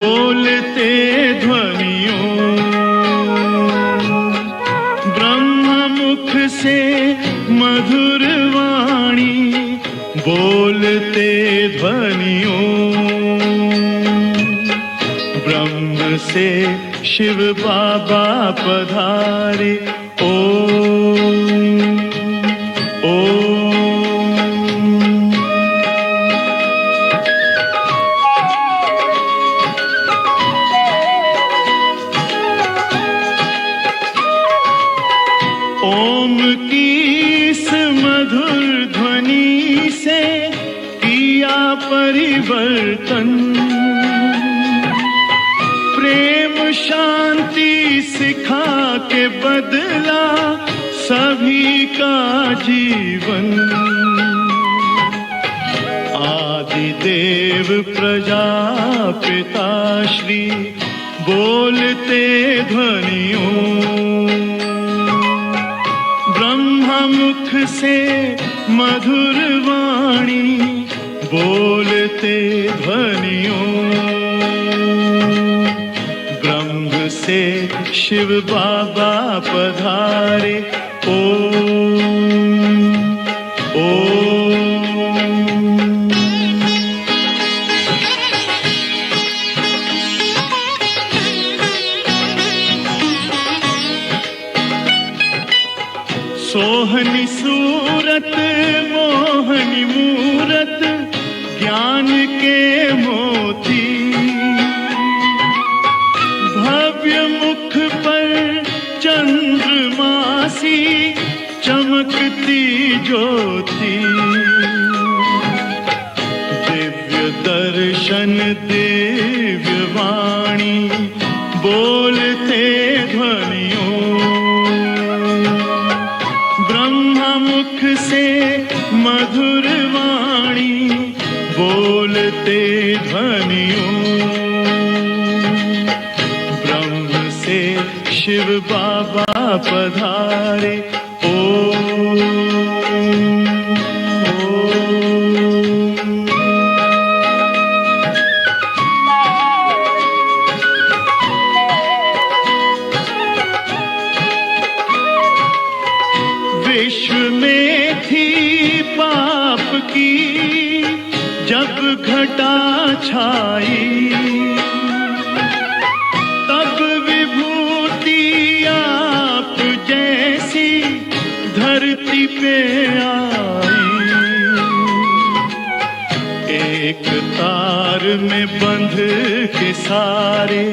बोलते ध्वनियों ब्रह्म मुख से मधुर वाणी, बोलते ध्वनियों ब्रह्म से शिव बाबा पधारे। ओम ओम। ओम की इस मधुर ध्वनि से किया परिवर्तन, प्रेम शांति सिखा के बदला सभी का जीवन। आदिदेव प्रजापिता श्री बोलते ध्वनियों मुख से मधुर वाणी, बोलते ध्वनियों ब्रह्म से शिव बाबा पधारे। ओम ओम। सोहनी सूरत मोहनी मूरत, ज्ञान के मोती, भव्य मुख पर चंद्रमासी चमकती ज्योति, दिव्य दर्शन दिव्य वाणी, बोलते ध्वनियों मुख से मधुर वाणी, बोलते ध्वनियों ब्रह्म से शिव बाबा पधारे। ओम विश्व में थी पाप की जब घटा छाई, तब विभूति आप जैसी धरती पे आई। एक तार में बंध के सारे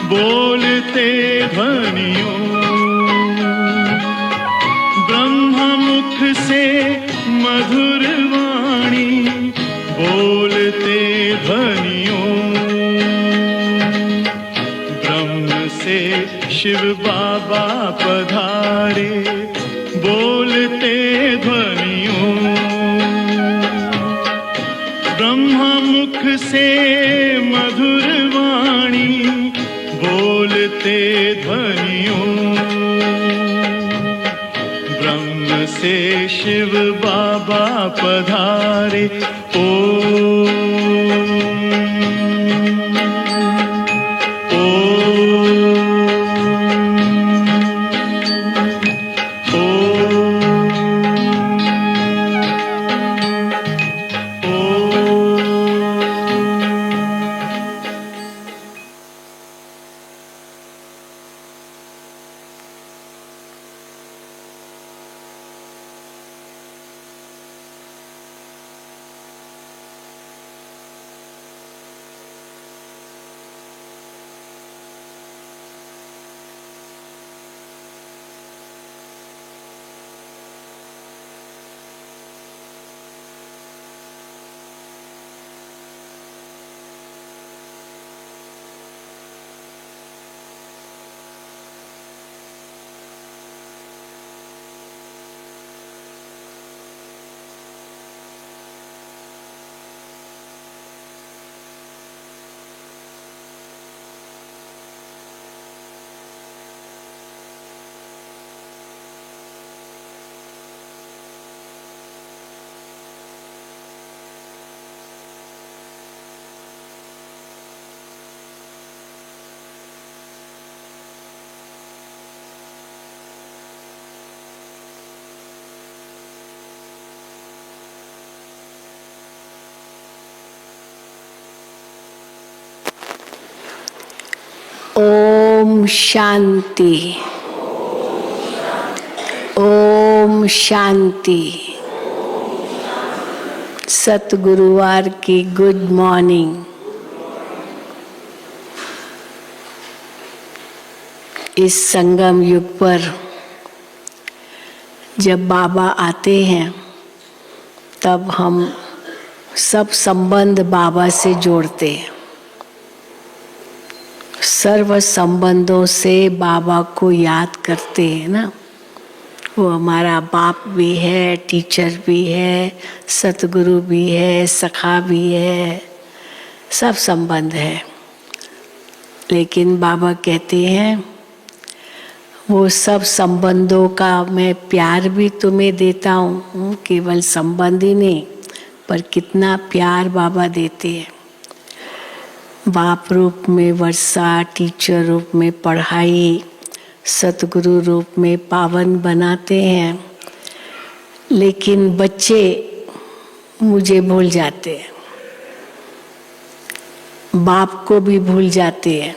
बोलते ध्वनियों मुख से मधुर वाणी, बोलते ध्वनियों ब्रह्म से शिव बाबा पधारे। बोलते ध्वनियों ब्रह्म मुख से मधुर वाणी, बोलते ध्वनियों से शिव बाबा पधारे। ओम ओम शांति, ओम शांति। सतगुरुवार की गुड मॉर्निंग। इस संगम युग पर जब बाबा आते हैं तब हम सब संबंध बाबा से जोड़ते हैं। सर्व संबंधों से बाबा को याद करते हैं ना। वो हमारा बाप भी है, टीचर भी है, सतगुरु भी है, सखा भी है, सब संबंध है। लेकिन बाबा कहते हैं वो सब संबंधों का मैं प्यार भी तुम्हें देता हूँ, केवल संबंध ही नहीं पर कितना प्यार बाबा देते हैं। बाप रूप में वर्षा, टीचर रूप में पढ़ाई, सतगुरु रूप में पावन बनाते हैं। लेकिन बच्चे मुझे भूल जाते हैं, बाप को भी भूल जाते हैं,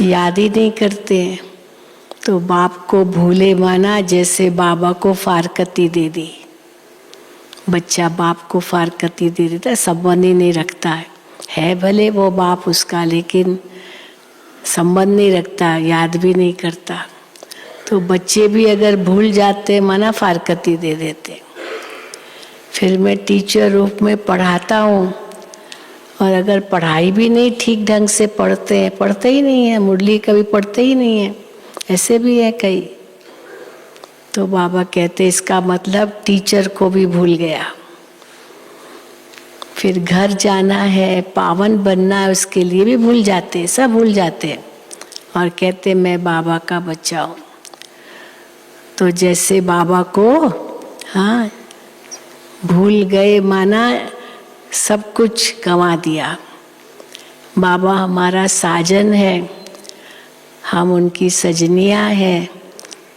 याद ही नहीं करते हैं। तो बाप को भूले माना जैसे बाबा को फारकती दे दी। बच्चा बाप को फारकती दे देता है, संबंध ही नहीं रखता है भले वो बाप उसका, लेकिन संबंध नहीं रखता, याद भी नहीं करता। तो बच्चे भी अगर भूल जाते माना फारकती दे देते। फिर मैं टीचर रूप में पढ़ाता हूँ और अगर पढ़ाई भी नहीं ठीक ढंग से पढ़ते ही नहीं है, मुरली कभी पढ़ते ही नहीं है, ऐसे भी है कई। तो बाबा कहते इसका मतलब टीचर को भी भूल गया। फिर घर जाना है, पावन बनना है, उसके लिए भी भूल जाते, सब भूल जाते और कहते मैं बाबा का बच्चा हूँ। तो जैसे बाबा को हाँ भूल गए माना सब कुछ गंवा दिया। बाबा हमारा साजन है, हम उनकी सजनियाँ हैं।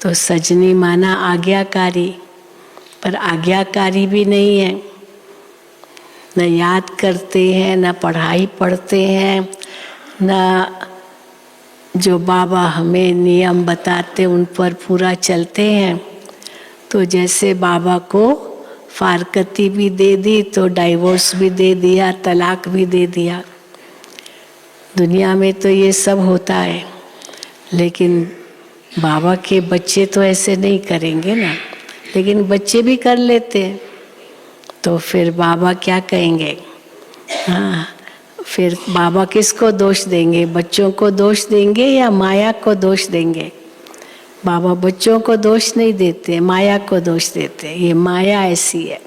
तो सजनी माना आज्ञाकारी, पर आज्ञाकारी भी नहीं है, न याद करते हैं, न पढ़ाई पढ़ते हैं, न जो बाबा हमें नियम बताते उन पर पूरा चलते हैं। तो जैसे बाबा को फारकती भी दे दी तो डाइवोर्स भी दे दिया, तलाक भी दे दिया। दुनिया में तो ये सब होता है, लेकिन बाबा के बच्चे तो ऐसे नहीं करेंगे ना। लेकिन बच्चे भी कर लेते हैं तो फिर बाबा क्या कहेंगे? हाँ, फिर बाबा किसको दोष देंगे? बच्चों को दोष देंगे या माया को दोष देंगे? बाबा बच्चों को दोष नहीं देते, माया को दोष देते। ये माया ऐसी है,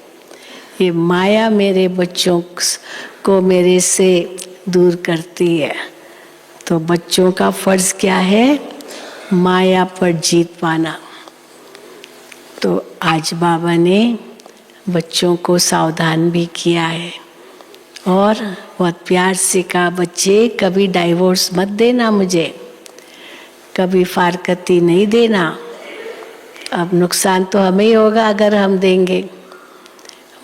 ये माया मेरे बच्चों को मेरे से दूर करती है। तो बच्चों का फर्ज क्या है? माया पर जीत पाना। तो आज बाबा ने बच्चों को सावधान भी किया है और बहुत प्यार से कहा बच्चे कभी डाइवोर्स मत देना, मुझे कभी फारकती नहीं देना। अब नुकसान तो हमें ही होगा अगर हम देंगे।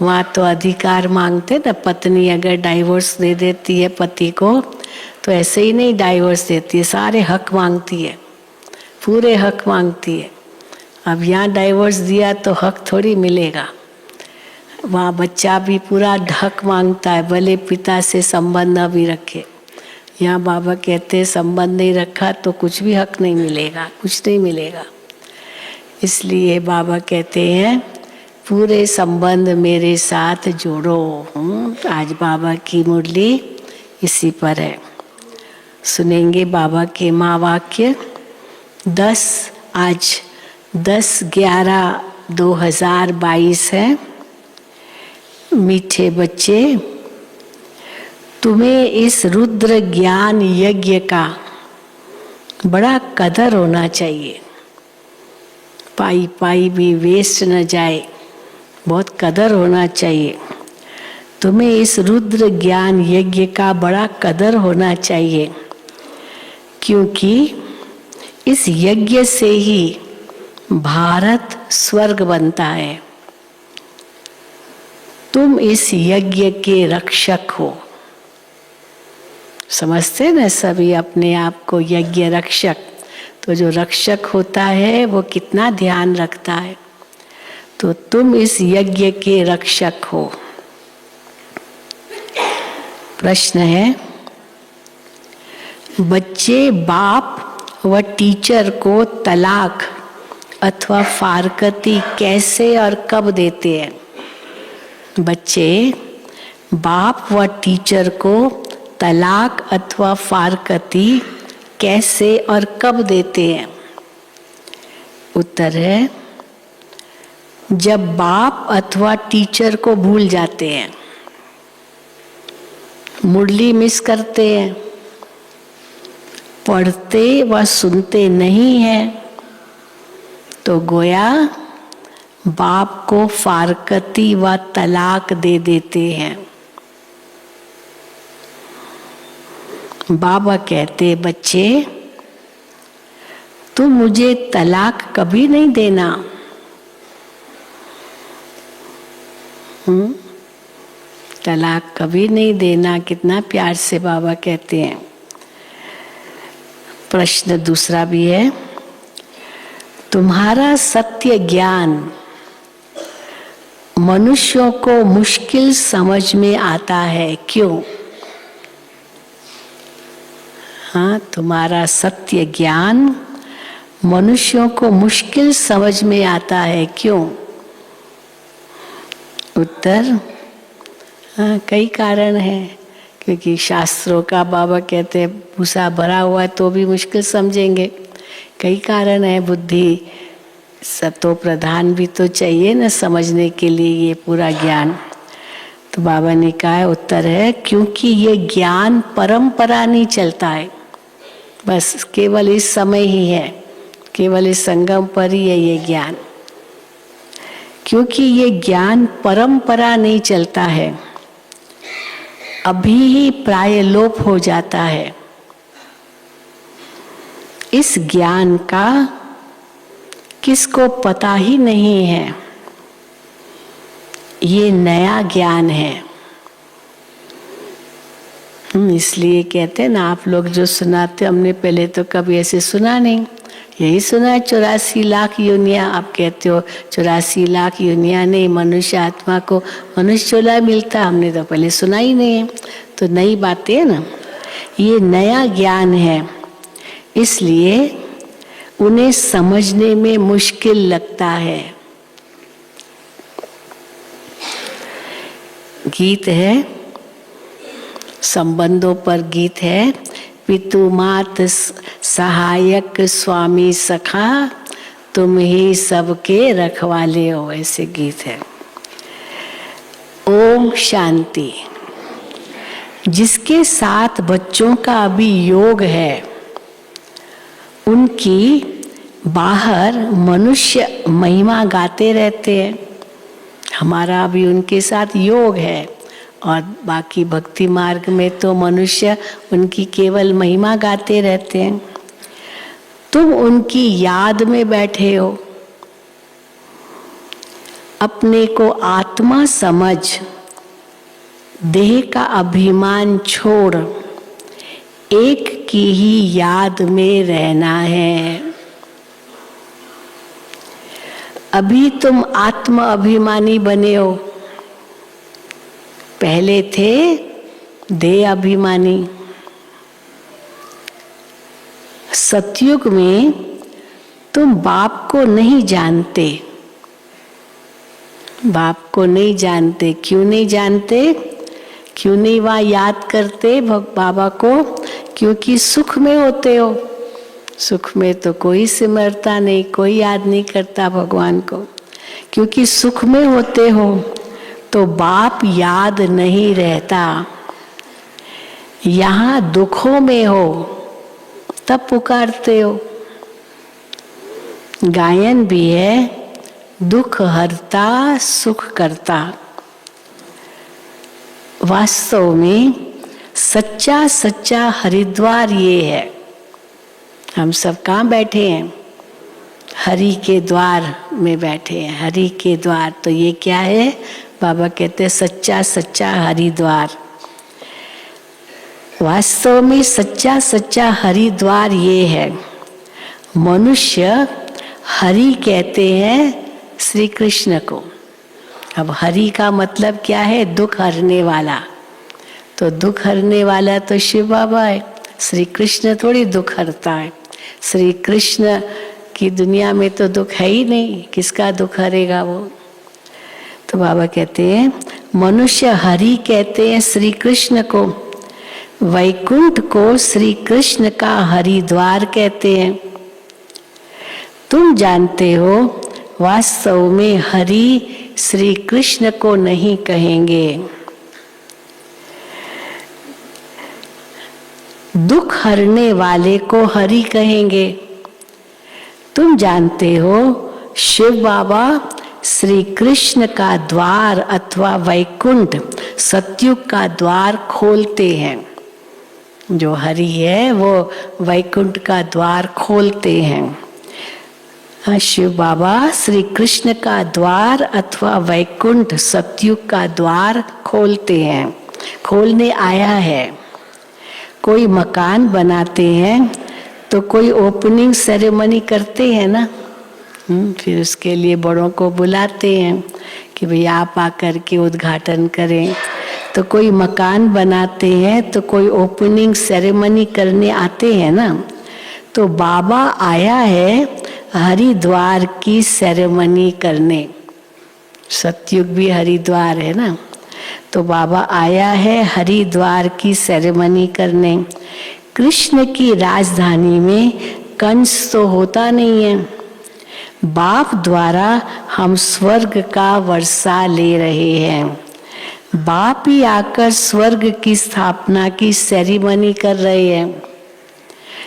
वहाँ तो अधिकार मांगते ना, पत्नी अगर डाइवोर्स दे देती है पति को तो ऐसे ही नहीं डाइवोर्स देती है, सारे हक मांगती है, पूरे हक मांगती है। अब यहाँ डाइवोर्स दिया तो हक थोड़ी मिलेगा। वहाँ बच्चा भी पूरा हक मांगता है, भले पिता से संबंध न भी रखे। यहाँ बाबा कहते हैं संबंध नहीं रखा तो कुछ भी हक नहीं मिलेगा, कुछ नहीं मिलेगा। इसलिए बाबा कहते हैं पूरे संबंध मेरे साथ जोड़ो। आज बाबा की मुरली इसी पर है। सुनेंगे बाबा के महावाक्य। आज 10/11/2022 है। मीठे बच्चे, तुम्हें इस रुद्र ज्ञान यज्ञ का बड़ा कदर होना चाहिए। पाई पाई भी वेस्ट न जाए, बहुत कदर होना चाहिए। तुम्हें इस रुद्र ज्ञान यज्ञ का बड़ा कदर होना चाहिए, क्योंकि इस यज्ञ से ही भारत स्वर्ग बनता है। तुम इस यज्ञ के रक्षक हो। समझते ना सभी अपने आप को यज्ञ रक्षक। तो जो रक्षक होता है वो कितना ध्यान रखता है। तो तुम इस यज्ञ के रक्षक हो। प्रश्न है, बच्चे बाप व टीचर को तलाक अथवा फारकती कैसे और कब देते हैं? बच्चे बाप व टीचर को तलाक अथवा फारकती कैसे और कब देते हैं? उत्तर है, जब बाप अथवा टीचर को भूल जाते हैं, मुरली मिस करते हैं, पढ़ते व सुनते नहीं हैं, तो गोया बाप को फारकती व तलाक दे देते हैं। बाबा कहते, बच्चे तुम मुझे तलाक कभी नहीं देना। तलाक कभी नहीं देना। कितना प्यार से बाबा कहते हैं। प्रश्न दूसरा भी है, तुम्हारा सत्य ज्ञान मनुष्यों को मुश्किल समझ में आता है, क्यों? हाँ, तुम्हारा सत्य ज्ञान मनुष्यों को मुश्किल समझ में आता है, क्यों? उत्तर, हाँ, कई कारण हैं। क्योंकि शास्त्रों का बाबा कहते हैं भूसा भरा हुआ तो भी मुश्किल समझेंगे। कई कारण है। बुद्धि सतो प्रधान भी तो चाहिए ना समझने के लिए ये पूरा ज्ञान। तो बाबा ने कहा है, उत्तर है क्योंकि ये ज्ञान परंपरा नहीं चलता है, बस केवल इस समय ही है, केवल इस संगम पर ही है ये ज्ञान। क्योंकि ये ज्ञान परंपरा नहीं चलता है, अभी ही प्राय लोप हो जाता है। इस ज्ञान का किसको पता ही नहीं है। ये नया ज्ञान है। इसलिए कहते हैं ना, आप लोग जो सुनाते, हमने पहले तो कभी ऐसे सुना नहीं। यही सुना है 84 लाख योनियां। आप कहते हो 84 लाख योनियां नहीं, मनुष्य आत्मा को मनुष्य चोला मिलता, हमने तो पहले सुना ही नहीं है। तो नई बातें है ना, ये नया ज्ञान है, इसलिए उन्हें समझने में मुश्किल लगता है। गीत है, संबंधों पर गीत है, पितु मात सहायक स्वामी सखा, तुम ही सबके रखवाले हो, ऐसे गीत है। ओम शांति। जिसके साथ बच्चों का अभी योग है, उनकी बाहर मनुष्य महिमा गाते रहते हैं। हमारा अभी उनके साथ योग है, और बाकी भक्ति मार्ग में तो मनुष्य उनकी केवल महिमा गाते रहते हैं। तुम उनकी याद में बैठे हो। अपने को आत्मा समझ, देह का अभिमान छोड़, एक की ही याद में रहना है। अभी तुम आत्म अभिमानी बने हो, पहले थे देह अभिमानी। सतयुग में तुम बाप को नहीं जानते। बाप को नहीं जानते। क्यों नहीं जानते? क्यों नहीं वहाँ याद करते बाबा को? क्योंकि सुख में होते हो। सुख में तो कोई सिमरता नहीं, कोई याद नहीं करता भगवान को। क्योंकि सुख में होते हो तो बाप याद नहीं रहता। यहाँ दुखों में हो तब पुकारते हो। गायन भी है, दुख हरता सुख करता। वास्तव में सच्चा सच्चा हरिद्वार ये है। हम सब कहाँ बैठे हैं? हरि के द्वार में बैठे हैं। हरि के द्वार, तो ये क्या है? बाबा कहते हैं सच्चा सच्चा हरिद्वार। वास्तव में सच्चा सच्चा हरिद्वार ये है। मनुष्य हरि कहते हैं श्री कृष्ण को। अब हरि का मतलब क्या है? दुख हरने वाला। तो दुख हरने वाला तो शिव बाबा है। श्री कृष्ण थोड़ी दुख हरता है। श्री कृष्ण की दुनिया में तो दुख है ही नहीं, किसका दुख हरेगा वो? तो बाबा कहते हैं मनुष्य हरि कहते हैं श्री कृष्ण को, वैकुंठ को श्री कृष्ण का हरिद्वार कहते हैं। तुम जानते हो वास्तव में हरि श्री कृष्ण को नहीं कहेंगे। दुख हरने वाले को हरि कहेंगे। तुम जानते हो शिव बाबा श्री कृष्ण का द्वार अथवा वैकुंठ सतयुग का द्वार खोलते हैं। जो हरि है वो वैकुंठ का द्वार खोलते हैं। शिव बाबा श्री कृष्ण का द्वार अथवा वैकुंठ सतयुग का द्वार खोलते हैं, खोलने आया है। कोई मकान बनाते हैं तो कोई ओपनिंग सेरेमनी करते हैं ना, फिर उसके लिए बड़ों को बुलाते हैं कि भाई आप आकर के उद्घाटन करें। तो कोई मकान बनाते हैं तो कोई ओपनिंग सेरेमनी करने आते हैं ना। तो बाबा आया है हरिद्वार की सेरेमनी करने। सतयुग भी हरिद्वार है ना, तो बाबा आया है हरिद्वार की सेरेमनी करने। कृष्ण की राजधानी में कंस तो होता नहीं है। बाप द्वारा हम स्वर्ग का वर्षा ले रहे हैं। बाप ही आकर स्वर्ग की स्थापना की सेरेमनी कर रहे हैं।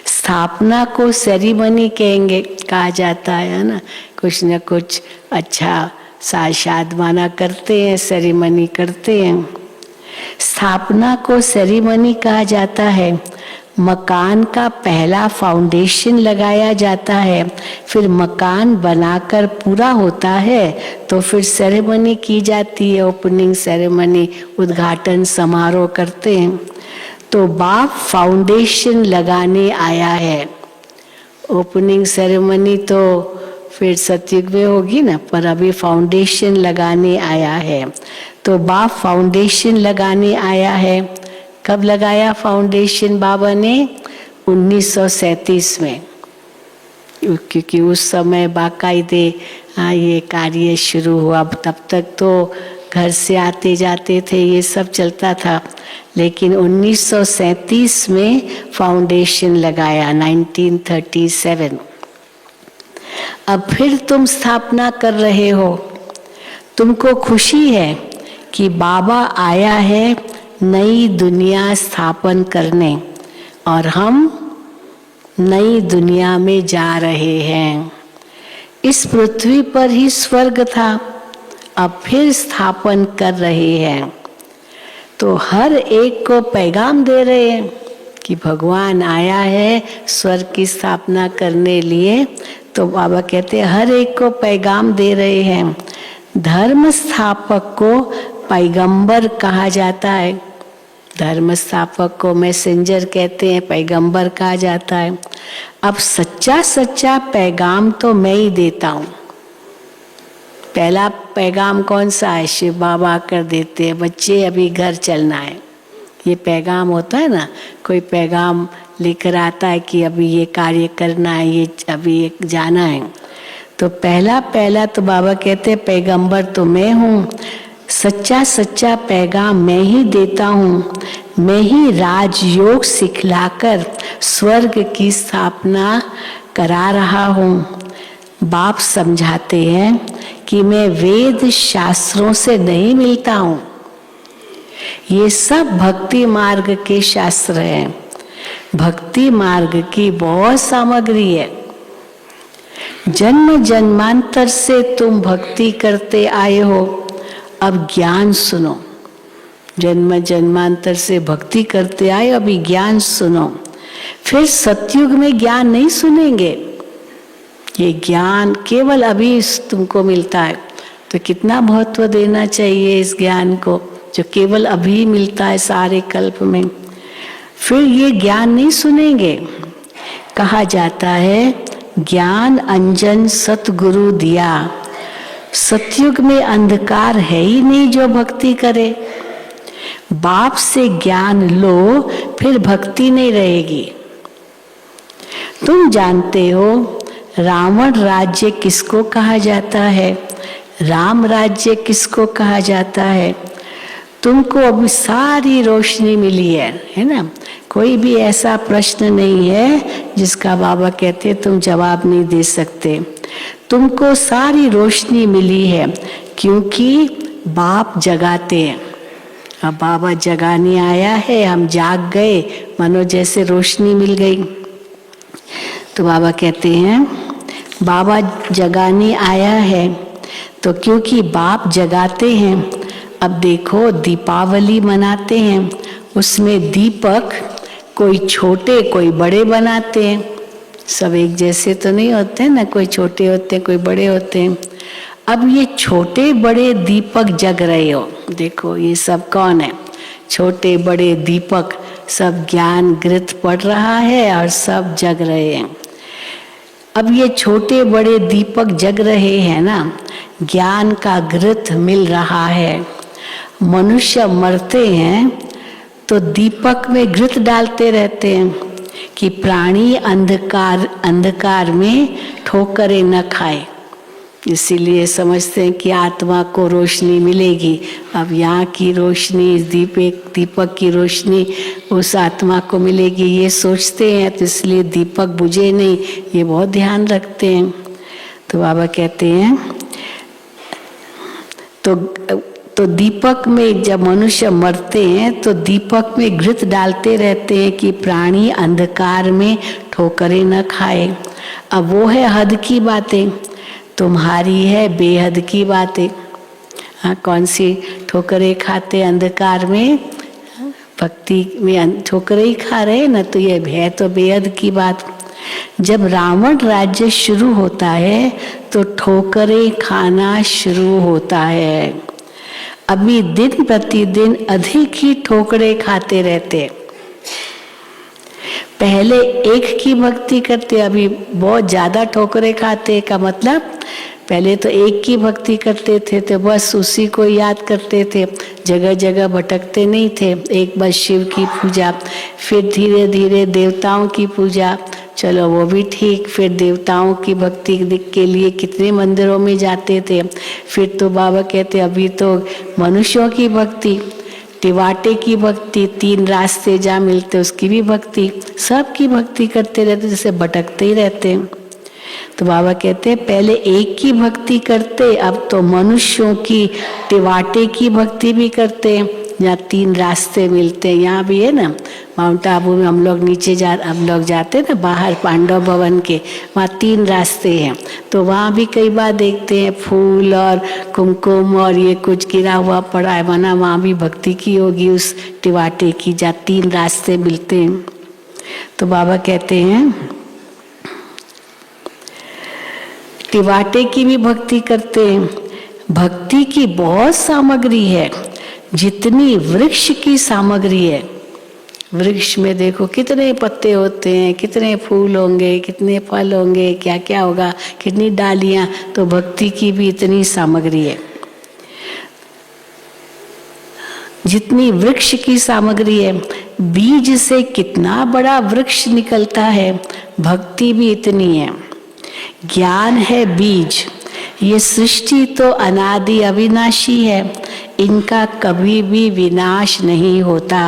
स्थापना को सेरेमनी कहेंगे, कहा जाता है ना। कुछ न कुछ अच्छा शादमाना करते हैं, सेरेमनी करते हैं। स्थापना को सेरेमनी कहा जाता है। मकान का पहला फाउंडेशन लगाया जाता है, फिर मकान बनाकर पूरा होता है तो फिर सेरेमनी की जाती है, ओपनिंग सेरेमनी, उद्घाटन समारोह करते हैं। तो बाप फाउंडेशन लगाने आया है। ओपनिंग सेरेमनी तो फिर सतयुग में होगी ना, पर अभी फाउंडेशन लगाने आया है। तो बाप फाउंडेशन लगाने आया है। कब लगाया फाउंडेशन बाबा ने? 1937 में, क्योंकि उस समय बाकायदे ये कार्य शुरू हुआ। तब तक तो घर से आते जाते थे, ये सब चलता था, लेकिन 1937 में फाउंडेशन लगाया, 1937। अब फिर तुम स्थापना कर रहे हो। तुमको खुशी है कि बाबा आया है नई दुनिया स्थापन करने, और हम नई दुनिया में जा रहे हैं। इस पृथ्वी पर ही स्वर्ग था, अब फिर स्थापन कर रहे हैं। तो हर एक को पैगाम दे रहे हैं कि भगवान आया है स्वर्ग की स्थापना करने लिए। तो बाबा कहते हैं हर एक को पैगाम दे रहे हैं। धर्म स्थापक को पैगंबर कहा जाता है। धर्म स्थापक को मैसेंजर कहते हैं, पैगंबर कहा जाता है। अब सच्चा सच्चा पैगाम तो मैं ही देता हूँ। पहला पैगाम कौन सा है? शिव बाबा आकर देते हैं, बच्चे अभी घर चलना है। ये पैगाम होता है ना, कोई पैगाम लेकर आता है कि अभी ये कार्य करना है, ये अभी जाना है। तो पहला तो बाबा कहते हैं पैगंबर तो मैं हूँ। सच्चा सच्चा पैगाम मैं ही देता हूँ। मैं ही राजयोग सिखलाकर स्वर्ग की स्थापना करा रहा हूँ। बाप समझाते हैं कि मैं वेद शास्त्रों से नहीं मिलता हूँ। ये सब भक्ति मार्ग के शास्त्र हैं। भक्ति मार्ग की बहुत सामग्री है। जन्म जन्मांतर से तुम भक्ति करते आए हो, अब ज्ञान सुनो। जन्म जन्मांतर से भक्ति करते आए, अभी ज्ञान सुनो। फिर सतयुग में ज्ञान नहीं सुनेंगे। ये ज्ञान केवल अभी तुमको मिलता है, तो कितना महत्व देना चाहिए इस ज्ञान को जो केवल अभी मिलता है सारे कल्प में। फिर ये ज्ञान नहीं सुनेंगे। कहा जाता है ज्ञान अंजन सतगुरु दिया। सतयुग में अंधकार है ही नहीं जो भक्ति करे। बाप से ज्ञान लो फिर भक्ति नहीं रहेगी। तुम जानते हो रावण राज्य किसको कहा जाता है, राम राज्य किसको कहा जाता है। तुमको अभी सारी रोशनी मिली है ना। कोई भी ऐसा प्रश्न नहीं है जिसका बाबा कहते तुम जवाब नहीं दे सकते। तुमको सारी रोशनी मिली है क्योंकि बाप जगाते हैं। अब बाबा जगाने आया है, हम जाग गए, मानो जैसे रोशनी मिल गई। तो बाबा कहते हैं बाबा जगाने आया है, तो क्योंकि बाप जगाते हैं। अब देखो दीपावली मनाते हैं, उसमें दीपक कोई छोटे कोई बड़े बनाते हैं। सब एक जैसे तो नहीं होते ना, कोई छोटे होते हैं कोई बड़े होते हैं। अब ये छोटे बड़े दीपक जग रहे हो, देखो ये सब कौन है, छोटे बड़े दीपक सब ज्ञान घृत पड़ रहा है और सब जग रहे हैं। अब ये छोटे बड़े दीपक जग रहे हैं ना, ज्ञान का घृत मिल रहा है। मनुष्य मरते हैं तो दीपक में घृत डालते रहते हैं कि प्राणी अंधकार में ठोकरें न खाए। इसीलिए समझते हैं कि आत्मा को रोशनी मिलेगी। अब यहाँ की रोशनी, दीपक की रोशनी उस आत्मा को मिलेगी, ये सोचते हैं, तो इसलिए दीपक बुझे नहीं, ये बहुत ध्यान रखते हैं। तो बाबा कहते हैं तो दीपक में जब मनुष्य मरते हैं तो दीपक में घृत डालते रहते हैं कि प्राणी अंधकार में ठोकरें न खाए। अब वो है हद की बातें, तुम्हारी है बेहद की बातें। हाँ, कौन सी ठोकरें खाते अंधकार में, भक्ति में ठोकरें ही खा रहे ना, तो ये है तो बेहद की बात। जब रावण राज्य शुरू होता है तो ठोकरें खाना शुरू होता है। अभी दिन प्रतिदिन अधिक ही ठोकरें खाते रहते। पहले एक की भक्ति करते, अभी बहुत ज्यादा ठोकरें खाते का मतलब, पहले तो एक की भक्ति करते थे तो बस उसी को याद करते थे, जगह जगह भटकते नहीं थे। एक बस शिव की पूजा, फिर धीरे धीरे देवताओं की पूजा, चलो वो भी ठीक। फिर देवताओं की भक्ति के लिए कितने मंदिरों में जाते थे। फिर तो बाबा कहते अभी तो मनुष्यों की भक्ति, टिवाटे की भक्ति, 3 रास्ते जहाँ मिलते उसकी भी भक्ति, सब की भक्ति करते रहते, जैसे भटकते ही रहते हैं। तो बाबा कहते हैं पहले एक की भक्ति करते, अब तो मनुष्यों की टिवाटे की भक्ति भी करते हैं। यहाँ 3 रास्ते मिलते हैं, यहाँ भी है ना, माउंट आबू में हम लोग जाते हैं ना बाहर पांडव भवन के, वहाँ 3 रास्ते हैं। तो वहाँ भी कई बार देखते हैं फूल और कुमकुम और ये कुछ गिरा हुआ पड़ा है, माना वहाँ भी भक्ति की होगी उस टिवाटे की, जहाँ 3 रास्ते मिलते हैं। तो बाबा कहते हैं टिवाटे की भी भक्ति करते हैं। भक्ति की बहुत सामग्री है, जितनी वृक्ष की सामग्री है। वृक्ष में देखो कितने पत्ते होते हैं, कितने फूल होंगे, कितने फल होंगे, क्या क्या होगा, कितनी डालियां। तो भक्ति की भी इतनी सामग्री है, जितनी वृक्ष की सामग्री है। बीज से कितना बड़ा वृक्ष निकलता है, भक्ति भी इतनी है। ज्ञान है बीज, ये सृष्टि तो अनादि अविनाशी है, इनका कभी भी विनाश नहीं होता।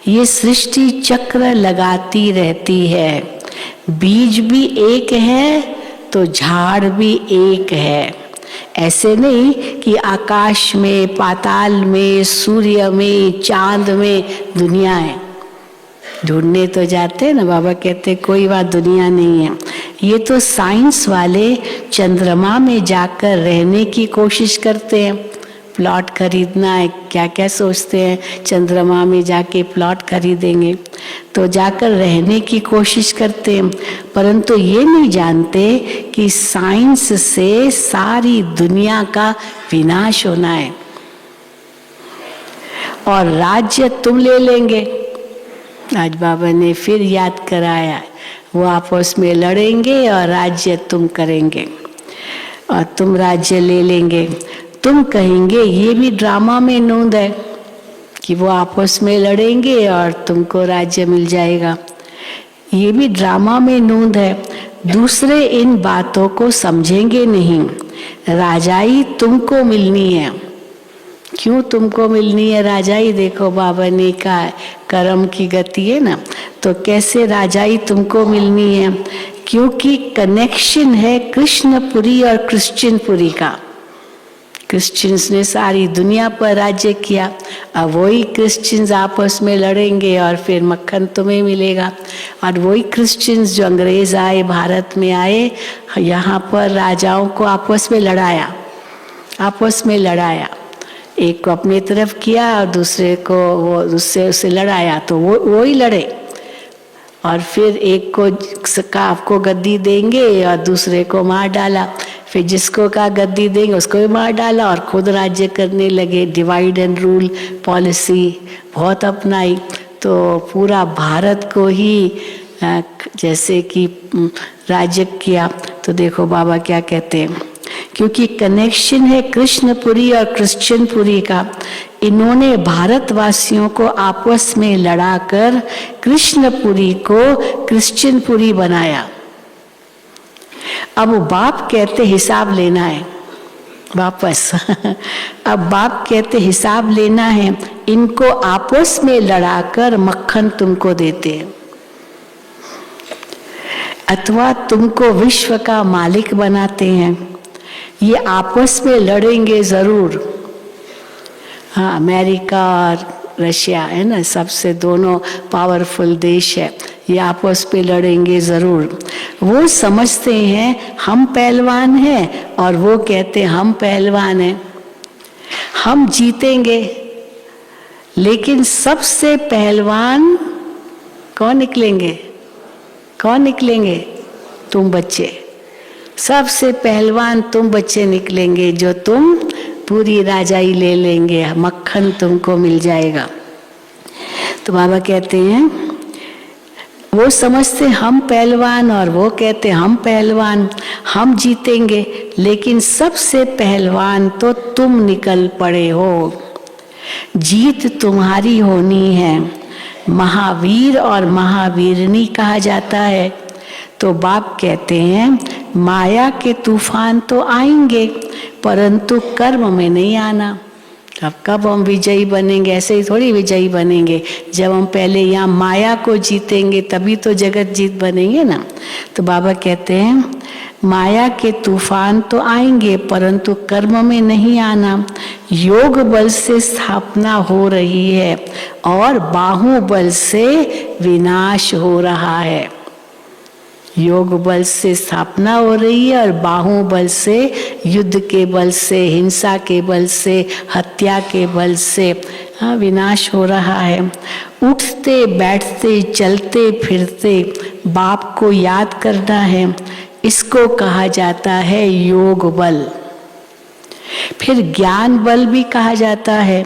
ये सृष्टि चक्र लगाती रहती है। बीज भी एक है तो झाड़ भी एक है। ऐसे नहीं कि आकाश में, पाताल में, सूर्य में, चांद में दुनिया है। ढूंढने तो जाते हैं ना, बाबा कहते कोई बात दुनिया नहीं है। ये तो साइंस वाले चंद्रमा में जाकर रहने की कोशिश करते हैं। प्लॉट खरीदना है, क्या क्या सोचते हैं, चंद्रमा में जाके प्लॉट खरीदेंगे, तो जाकर रहने की कोशिश करते हैं। परंतु ये नहीं जानते कि साइंस से सारी दुनिया का विनाश होना है और राज्य तुम ले लेंगे। आज बाबा ने फिर याद कराया, वो आपस में लड़ेंगे और राज्य तुम करेंगे और तुम राज्य ले लेंगे। तुम कहेंगे ये भी ड्रामा में नूंद है कि वो आपस में लड़ेंगे और तुमको राज्य मिल जाएगा, ये भी ड्रामा में नूंद है। दूसरे इन बातों को समझेंगे नहीं। राजाई तुमको मिलनी है। क्यों तुमको मिलनी है राजाई? देखो बाबा ने कहा कर्म की गति है ना, तो कैसे राजाई तुमको मिलनी है? क्योंकि कनेक्शन है कृष्णपुरी और क्रिश्चियनपुरी का। क्रिश्चियंस ने सारी दुनिया पर राज्य किया, अब वही क्रिश्चियंस आपस में लड़ेंगे और फिर मक्खन तुम्हें मिलेगा। और वही क्रिश्चियंस जो अंग्रेज आए, भारत में आए, यहाँ पर राजाओं को आपस में लड़ाया, एक को अपनी तरफ किया और दूसरे को वो दूसरे उससे लड़ाया, तो वो ही लड़े। और फिर एक को कहा आपको गद्दी देंगे और दूसरे को मार डाला, फिर जिसको कहा गद्दी देंगे उसको भी मार डाला और खुद राज्य करने लगे। डिवाइड एंड रूल पॉलिसी बहुत अपनाई, तो पूरा भारत को ही जैसे कि राज्य किया। तो देखो बाबा क्या कहते हैं, क्योंकि कनेक्शन है कृष्णपुरी और क्रिश्चियनपुरी का, इन्होंने भारतवासियों को आपस में लड़ाकर कृष्णपुरी को क्रिश्चियनपुरी बनाया। अब बाप कहते हिसाब लेना है वापस अब बाप कहते हिसाब लेना है, इनको आपस में लड़ाकर मक्खन तुमको देते हैं, अथवा तुमको विश्व का मालिक बनाते हैं। ये आपस में लड़ेंगे जरूर। हाँ, अमेरिका और रशिया है ना, सबसे दोनों पावरफुल देश है, ये आपस में लड़ेंगे जरूर। वो समझते हैं हम पहलवान हैं और वो कहते हैं हम पहलवान हैं, हम जीतेंगे। लेकिन सबसे पहलवान कौन निकलेंगे? तुम बच्चे। सबसे पहलवान तुम बच्चे निकलेंगे, जो तुम पूरी राजाई ले लेंगे, मक्खन तुमको मिल जाएगा। तो बाबा कहते हैं वो समझते हम पहलवान और वो कहते हम पहलवान, हम जीतेंगे, लेकिन सबसे पहलवान तो तुम निकल पड़े हो, जीत तुम्हारी होनी है। महावीर और महावीरनी कहा जाता है। तो बाप कहते हैं माया के तूफान तो आएंगे परंतु कर्म में नहीं आना। अब कब हम विजयी बनेंगे? ऐसे ही थोड़ी विजयी बनेंगे, जब हम पहले यहाँ माया को जीतेंगे तभी तो जगत जीत बनेंगे ना। तो बाबा कहते हैं माया के तूफान तो आएंगे परंतु कर्म में नहीं आना। योग बल से स्थापना हो रही है और बाहुबल से विनाश हो रहा है। योग बल से स्थापना हो रही है और बाहुबल से, युद्ध के बल से, हिंसा के बल से, हत्या के बल से विनाश हो रहा है। उठते बैठते चलते फिरते बाप को याद करना है, इसको कहा जाता है योग बल। फिर ज्ञान बल भी कहा जाता है।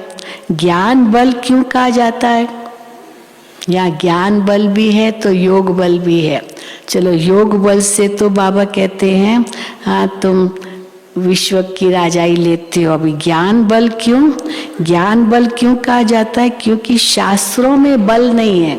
ज्ञान बल क्यों कहा जाता है? यहाँ ज्ञान बल भी है तो योग बल भी है। चलो योग बल से तो बाबा कहते हैं हाँ तुम विश्व की राजाई लेते हो। अभी ज्ञान बल क्यों? ज्ञान बल क्यों कहा जाता है? क्योंकि शास्त्रों में बल नहीं है,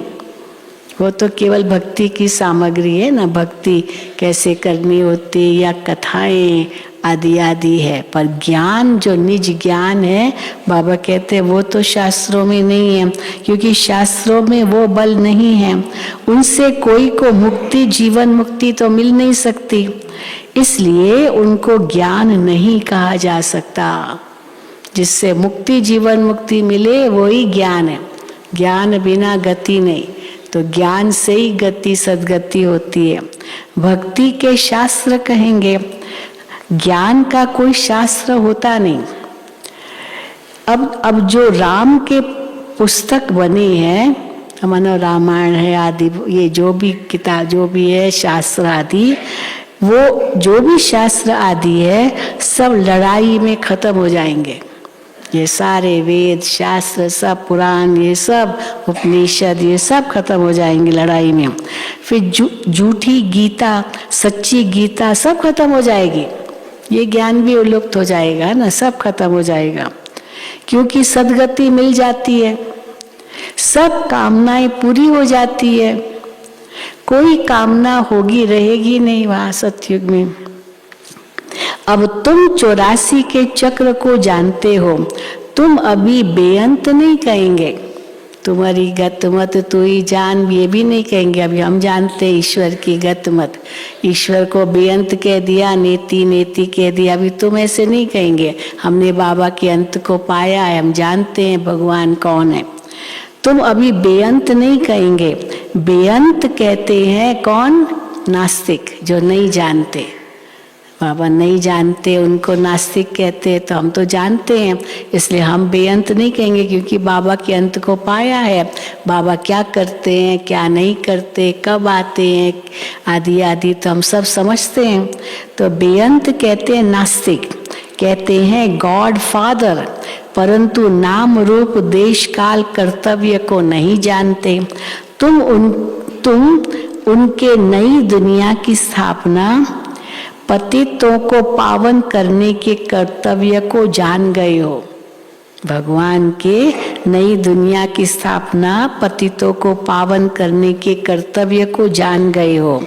वो तो केवल भक्ति की सामग्री है ना, भक्ति कैसे करनी होती या कथाएं आदि आदि है। पर ज्ञान जो निज ज्ञान है बाबा कहते हैं वो तो शास्त्रों में नहीं है, क्योंकि शास्त्रों में वो बल नहीं है। उनसे कोई को मुक्ति, जीवन मुक्ति तो मिल नहीं सकती, इसलिए उनको ज्ञान नहीं कहा जा सकता। जिससे मुक्ति जीवन मुक्ति मिले वही ज्ञान है, ज्ञान बिना गति नहीं। तो ज्ञान से ही गति सद्गति होती है। भक्ति के शास्त्र कहेंगे, ज्ञान का कोई शास्त्र होता नहीं। अब जो राम के पुस्तक बने हैं, मानो रामायण है आदि, ये जो भी किताब जो भी है शास्त्र आदि, वो जो भी शास्त्र आदि है सब लड़ाई में खत्म हो जाएंगे। ये सारे वेद शास्त्र सब पुराण ये सब उपनिषद ये सब खत्म हो जाएंगे लड़ाई में। फिर झूठी गीता सच्ची गीता सब खत्म हो जाएगी, ये ज्ञान भी विलुप्त हो जाएगा ना, सब खत्म हो जाएगा, क्योंकि सद्गति मिल जाती है, सब कामनाएं पूरी हो जाती है, कोई कामना होगी रहेगी नहीं वहां सतयुग में। अब तुम 84 के चक्र को जानते हो, तुम अभी बेअंत नहीं कहेंगे, तुम्हारी गत मत तू ही जान ये भी नहीं कहेंगे। अभी हम जानते हैं ईश्वर की गत मत, ईश्वर को बेअंत कह दिया, नेति नेति कह दिया, अभी तुम ऐसे नहीं कहेंगे। हमने बाबा के अंत को पाया है, हम जानते हैं भगवान कौन है। तुम अभी बेअंत नहीं कहेंगे। बेअंत कहते हैं कौन? नास्तिक, जो नहीं जानते। बाबा नहीं जानते उनको नास्तिक कहते हैं, तो हम तो जानते हैं, इसलिए हम बेअंत नहीं कहेंगे, क्योंकि बाबा के अंत को पाया है। बाबा क्या करते हैं क्या नहीं करते, कब आते हैं आदि आदि तो हम सब समझते हैं। तो बेअंत कहते हैं नास्तिक, कहते हैं गॉड फादर, परंतु नाम रूप देश काल कर्तव्य को नहीं जानते। तुम उनके नई दुनिया की स्थापना, पतितों को पावन करने के कर्तव्य को जान गए हो। भगवान के नई दुनिया की स्थापना, पतितों को पावन करने के कर्तव्य को जान गए हो।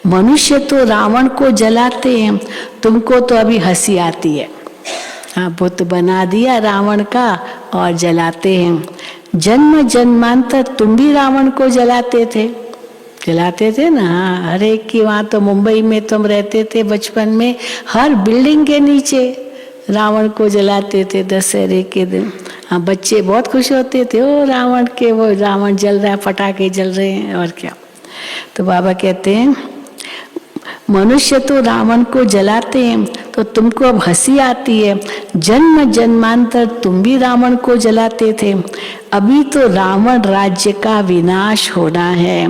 मनुष्य तो रावण को जलाते हैं, तुमको तो अभी हंसी आती है। हाँ, बुत बना दिया रावण का और जलाते हैं। जन्म जन्मांतर तुम भी रावण को जलाते थे ना। हाँ, हर एक की, वहाँ तो मुंबई में तुम रहते थे बचपन में, हर बिल्डिंग के नीचे रावण को जलाते थे दशहरे के दिन। हाँ, बच्चे बहुत खुश होते थे, ओ रावण के, वो रावण जल रहा है, पटाखे जल रहे हैं और क्या। तो बाबा कहते हैं मनुष्य तो रावण को जलाते हैं, तो तुमको अब हंसी आती है। जन्म जन्मांतर तुम भी रावण को जलाते थे। अभी तो रावण राज्य का विनाश होना है।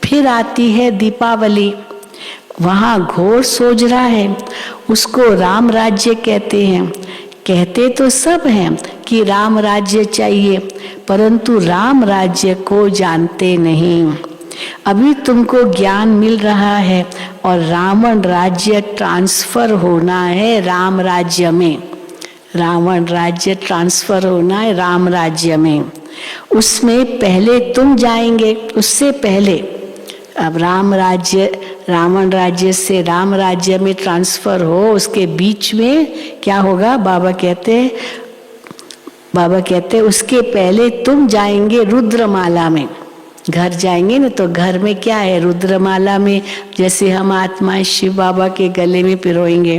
फिर आती है दीपावली, वहाँ घोर सोच रहा है, उसको राम राज्य कहते हैं। कहते तो सब हैं कि राम राज्य चाहिए, परंतु राम राज्य को जानते नहीं। अभी तुमको ज्ञान मिल रहा है और रावण राज्य ट्रांसफर होना है राम राज्य में। रावण राज्य ट्रांसफर होना है राम राज्य में, उसमें पहले तुम जाएंगे, उससे पहले। अब राम राज्य रावण राज्य से राम राज्य में ट्रांसफर हो, उसके बीच में क्या होगा? बाबा कहते उसके पहले तुम जाएंगे रुद्रमाला में। घर जाएंगे ना, तो घर में क्या है? रुद्रमाला में जैसे हम आत्माएं शिव बाबा के गले में पिरोएंगे,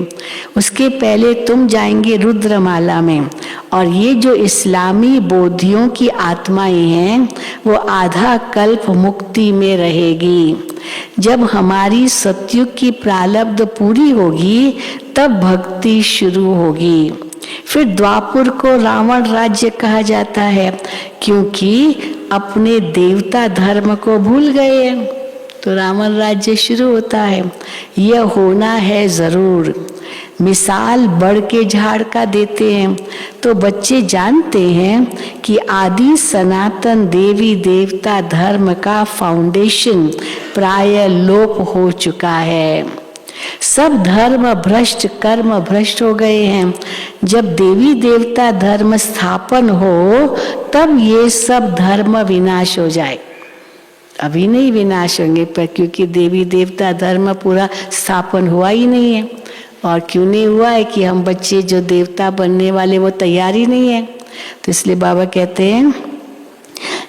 उसके पहले तुम जाएंगे रुद्रमाला में। और ये जो इस्लामी बोधियों की आत्माएं हैं, वो आधा कल्प मुक्ति में रहेगी। जब हमारी सतयुग की प्रारब्ध पूरी होगी, तब भक्ति शुरू होगी। फिर द्वापुर को रावण राज्य कहा जाता है, क्योंकि अपने देवता धर्म को भूल गए हैं, तो रावण राज्य शुरू होता है। यह होना है जरूर। मिसाल बढ़ के झाड़ का देते हैं, तो बच्चे जानते हैं कि आदि सनातन देवी देवता धर्म का फाउंडेशन प्राय लोप हो चुका है। सब धर्म भ्रष्ट, कर्म भ्रष्ट हो गए हैं। जब देवी देवता धर्म स्थापन हो, तब ये सब धर्म विनाश हो जाए। अभी नहीं विनाश होंगे, पर क्योंकि देवी देवता धर्म पूरा स्थापन हुआ ही नहीं है। और क्यों नहीं हुआ है? कि हम बच्चे जो देवता बनने वाले वो तैयार ही नहीं है। तो इसलिए बाबा कहते हैं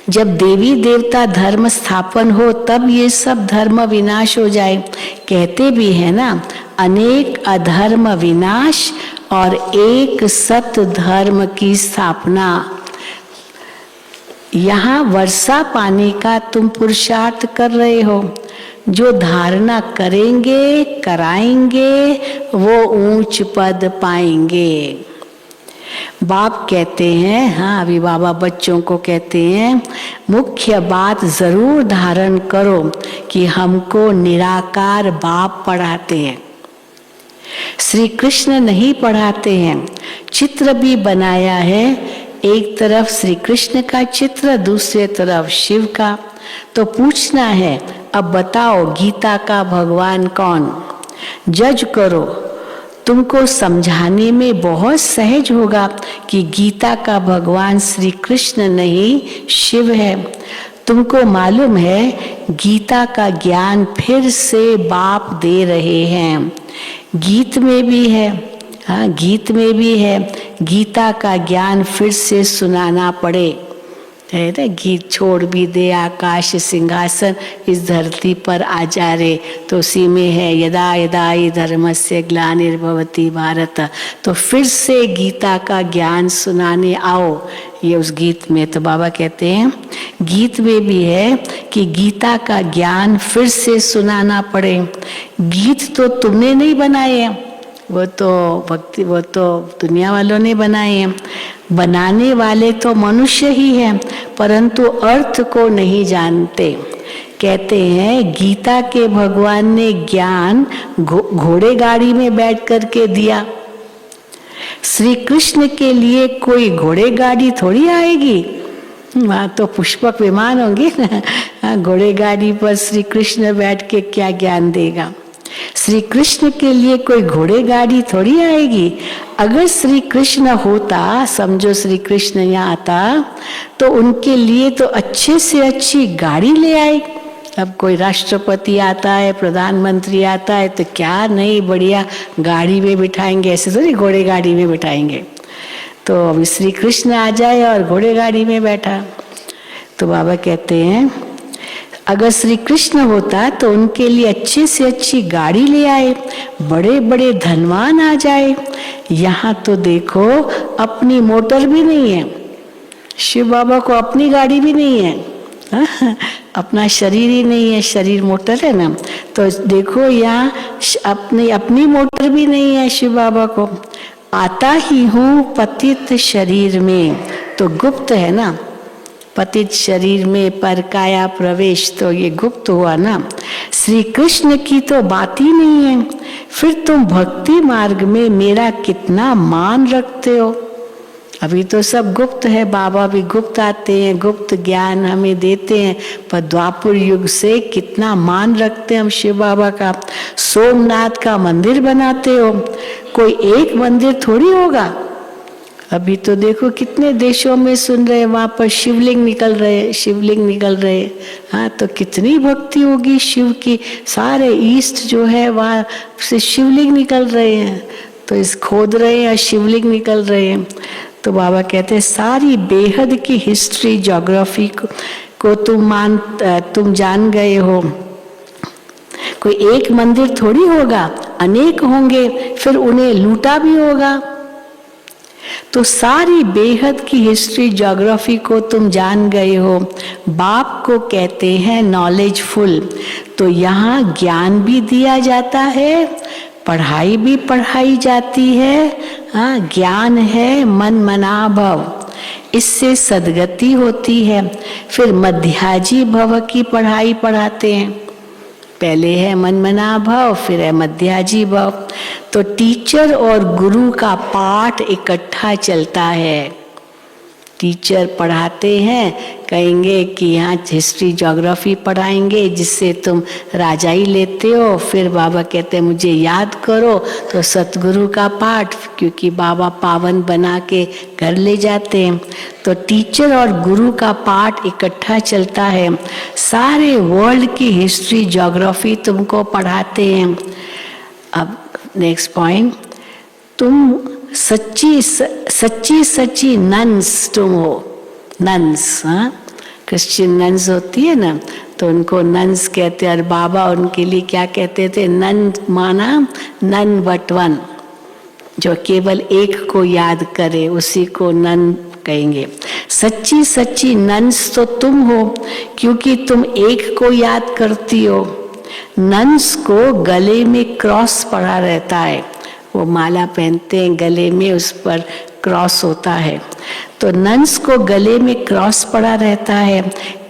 जब देवी देवता धर्म स्थापन हो, तब ये सब धर्म विनाश हो जाए। कहते भी है ना, अनेक अधर्म विनाश और एक सत धर्म की स्थापना। यहाँ वर्षा पाने का तुम पुरुषार्थ कर रहे हो। जो धारणा करेंगे कराएंगे, वो ऊंच पद पाएंगे। बाप कहते हैं, हाँ अभी बाबा बच्चों को कहते हैं, मुख्य बात जरूर धारण करो कि हमको निराकार बाप पढ़ाते हैं। श्री कृष्ण नहीं पढ़ाते हैं, चित्र भी बनाया है, एक तरफ श्री कृष्ण का चित्र, दूसरे तरफ शिव का। तो पूछना है, अब बताओ गीता का भगवान कौन? जज करो। तुमको समझाने में बहुत सहज होगा कि गीता का भगवान श्री कृष्ण नहीं शिव है। तुमको मालूम है गीता का ज्ञान फिर से बाप दे रहे हैं। गीत में भी है, हाँ गीत में भी है, गीता का ज्ञान फिर से सुनाना पड़े, है ना। गीत छोड़ भी दे आकाश सिंहासन, इस धरती पर आ जा रे। तो उसी में है यदा यदा हि धर्मस्य ग्लानिर्भवति भारत। तो फिर से गीता का ज्ञान सुनाने आओ, ये उस गीत में। तो बाबा कहते हैं गीत में भी है कि गीता का ज्ञान फिर से सुनाना पड़े। गीत तो तुमने नहीं बनाए हैं, वो तो भक्ति, वो तो दुनिया वालों ने बनाए हैं। बनाने वाले तो मनुष्य ही हैं, परंतु अर्थ को नहीं जानते। कहते हैं गीता के भगवान ने ज्ञान घोड़े गाड़ी में बैठ करके दिया। श्री कृष्ण के लिए कोई घोड़े गाड़ी थोड़ी आएगी, वहाँ तो पुष्पक विमान होंगे ना। घोड़े गाड़ी पर श्री कृष्ण बैठ के क्या ज्ञान देगा? श्री कृष्ण के लिए कोई घोड़े गाड़ी थोड़ी आएगी। अगर श्री कृष्ण होता, समझो श्री कृष्ण यहाँ आता, तो उनके लिए तो अच्छे से अच्छी गाड़ी ले आए। अब कोई राष्ट्रपति आता है, प्रधानमंत्री आता है, तो क्या नई बढ़िया गाड़ी में बिठाएंगे, ऐसे तो नहीं घोड़े गाड़ी में बिठाएंगे। तो अभी श्री कृष्ण आ जाए और घोड़े गाड़ी में बैठा। तो बाबा कहते हैं अगर श्री कृष्ण होता तो उनके लिए अच्छे से अच्छी गाड़ी ले आए, बड़े बड़े धनवान आ जाए। यहाँ तो देखो अपनी मोटर भी नहीं है, शिव बाबा को अपनी गाड़ी भी नहीं है, अपना शरीर ही नहीं है, शरीर मोटर है ना। तो देखो यहाँ अपनी मोटर भी नहीं है शिव बाबा को। आता ही हूँ पतित शरीर में, तो गुप्त है ना, पतित शरीर में पर काया प्रवेश, तो ये गुप्त हुआ ना। श्री कृष्ण की तो बात ही नहीं है, फिर तुम भक्ति मार्ग में मेरा कितना मान रखते हो। अभी तो सब गुप्त है, बाबा भी गुप्त आते हैं, गुप्त ज्ञान हमें देते हैं, पर द्वापर युग से कितना मान रखते हैं हम शिव बाबा का। सोमनाथ का मंदिर बनाते हो, कोई एक मंदिर थोड़ी होगा। अभी तो देखो कितने देशों में सुन रहे हैं, वहां पर शिवलिंग निकल रहे, शिवलिंग निकल रहे। हाँ तो कितनी भक्ति होगी शिव की, सारे ईस्ट जो है वहां से शिवलिंग निकल रहे हैं, तो इस खोद रहे हैं, शिवलिंग निकल रहे हैं। तो बाबा कहते हैं सारी बेहद की हिस्ट्री ज्योग्राफी को तुम जान गए हो। कोई एक मंदिर थोड़ी होगा, अनेक होंगे, फिर उन्हें लूटा भी होगा। तो सारी बेहद की हिस्ट्री ज्योग्राफी को तुम जान गए हो। बाप को कहते हैं नॉलेजफुल। तो यहाँ ज्ञान भी दिया जाता है, पढ़ाई भी पढ़ाई जाती है। हाँ ज्ञान है मन मना भव, इससे सद्गति होती है। फिर मध्याजी भव की पढ़ाई पढ़ाते हैं, पहले है मनमना भव, फिर है मध्याजी भव। तो टीचर और गुरु का पाठ इकट्ठा चलता है। टीचर पढ़ाते हैं, कहेंगे कि यहाँ हिस्ट्री ज्योग्राफी पढ़ाएंगे जिससे तुम राजाई लेते हो। फिर बाबा कहते हैं मुझे याद करो, तो सतगुरु का पाठ, क्योंकि बाबा पावन बना के घर ले जाते हैं। तो टीचर और गुरु का पाठ इकट्ठा चलता है। सारे वर्ल्ड की हिस्ट्री ज्योग्राफी तुमको पढ़ाते हैं। अब नेक्स्ट पॉइंट, तुम सच्ची नन्स तुम हो। नन्स, हाँ क्रिश्चियन नन्स होती है ना, तो उनको नन्स कहते हैं। और बाबा उनके लिए क्या कहते थे? नन माना नन बट वन, जो केवल एक को याद करे उसी को नन कहेंगे। सच्ची नन्स तो तुम हो, क्योंकि तुम एक को याद करती हो। नन्स को गले में क्रॉस पड़ा रहता है, वो माला पहनते हैं गले में, उस पर क्रॉस होता है। तो नन्स को गले में क्रॉस पड़ा रहता है।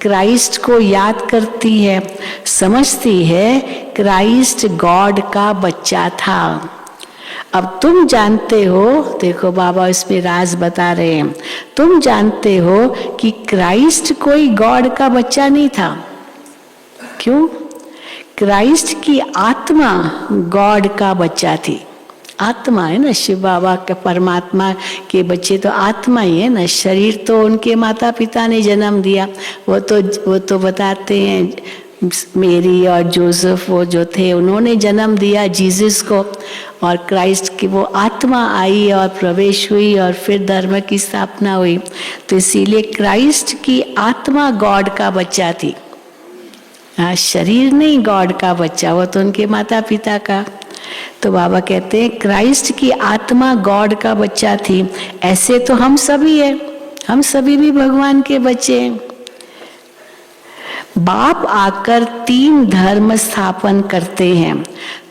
क्राइस्ट को याद करती है, समझती है क्राइस्ट गॉड का बच्चा था। अब तुम जानते हो, देखो बाबा इसमें राज बता रहे हैं, तुम जानते हो कि क्राइस्ट कोई गॉड का बच्चा नहीं था। क्यों? क्राइस्ट की आत्मा गॉड का बच्चा थी। आत्मा है ना, शिव बाबा के परमात्मा के बच्चे तो आत्मा ही है ना। शरीर तो उनके माता पिता ने जन्म दिया, वो तो बताते हैं, मेरी और जोसेफ वो जो थे उन्होंने जन्म दिया जीसस को, और क्राइस्ट की वो आत्मा आई और प्रवेश हुई और फिर धर्म की स्थापना हुई। तो इसीलिए क्राइस्ट की आत्मा गॉड का बच्चा थी। शरीर नहीं गॉड का बच्चा, वो तो उनके माता पिता का। तो बाबा कहते हैं क्राइस्ट की आत्मा गॉड का बच्चा थी। ऐसे तो हम सभी हैं, हम सभी भी भगवान के बच्चे हैं। बाप आकर 3 धर्म स्थापन करते हैं।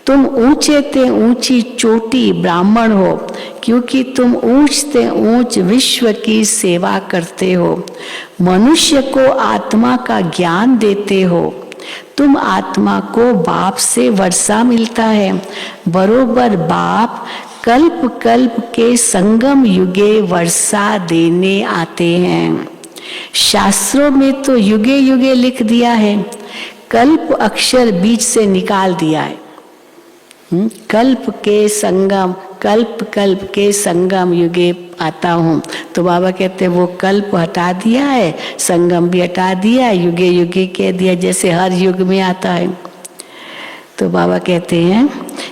तुम ऊंचे ते ऊंची चोटी ब्राह्मण हो, क्योंकि तुम ऊंच ते ऊंच विश्व की सेवा करते हो। मनुष्य को आत्मा का ज्ञान देते हो। तुम आत्मा को बाप से वर्षा मिलता है। बरोबर बाप कल्प कल्प के संगम युगे वर्षा देने आते हैं। शास्त्रों में तो युगे युगे लिख दिया है, कल्प अक्षर बीच से निकाल दिया है। कल्प के संगम, कल्प कल्प के संगम युगे आता हूँ। तो बाबा कहते हैं वो कल्प हटा दिया है, संगम भी हटा दिया है, युगे युगे कह दिया, जैसे हर युग में आता है। तो बाबा कहते हैं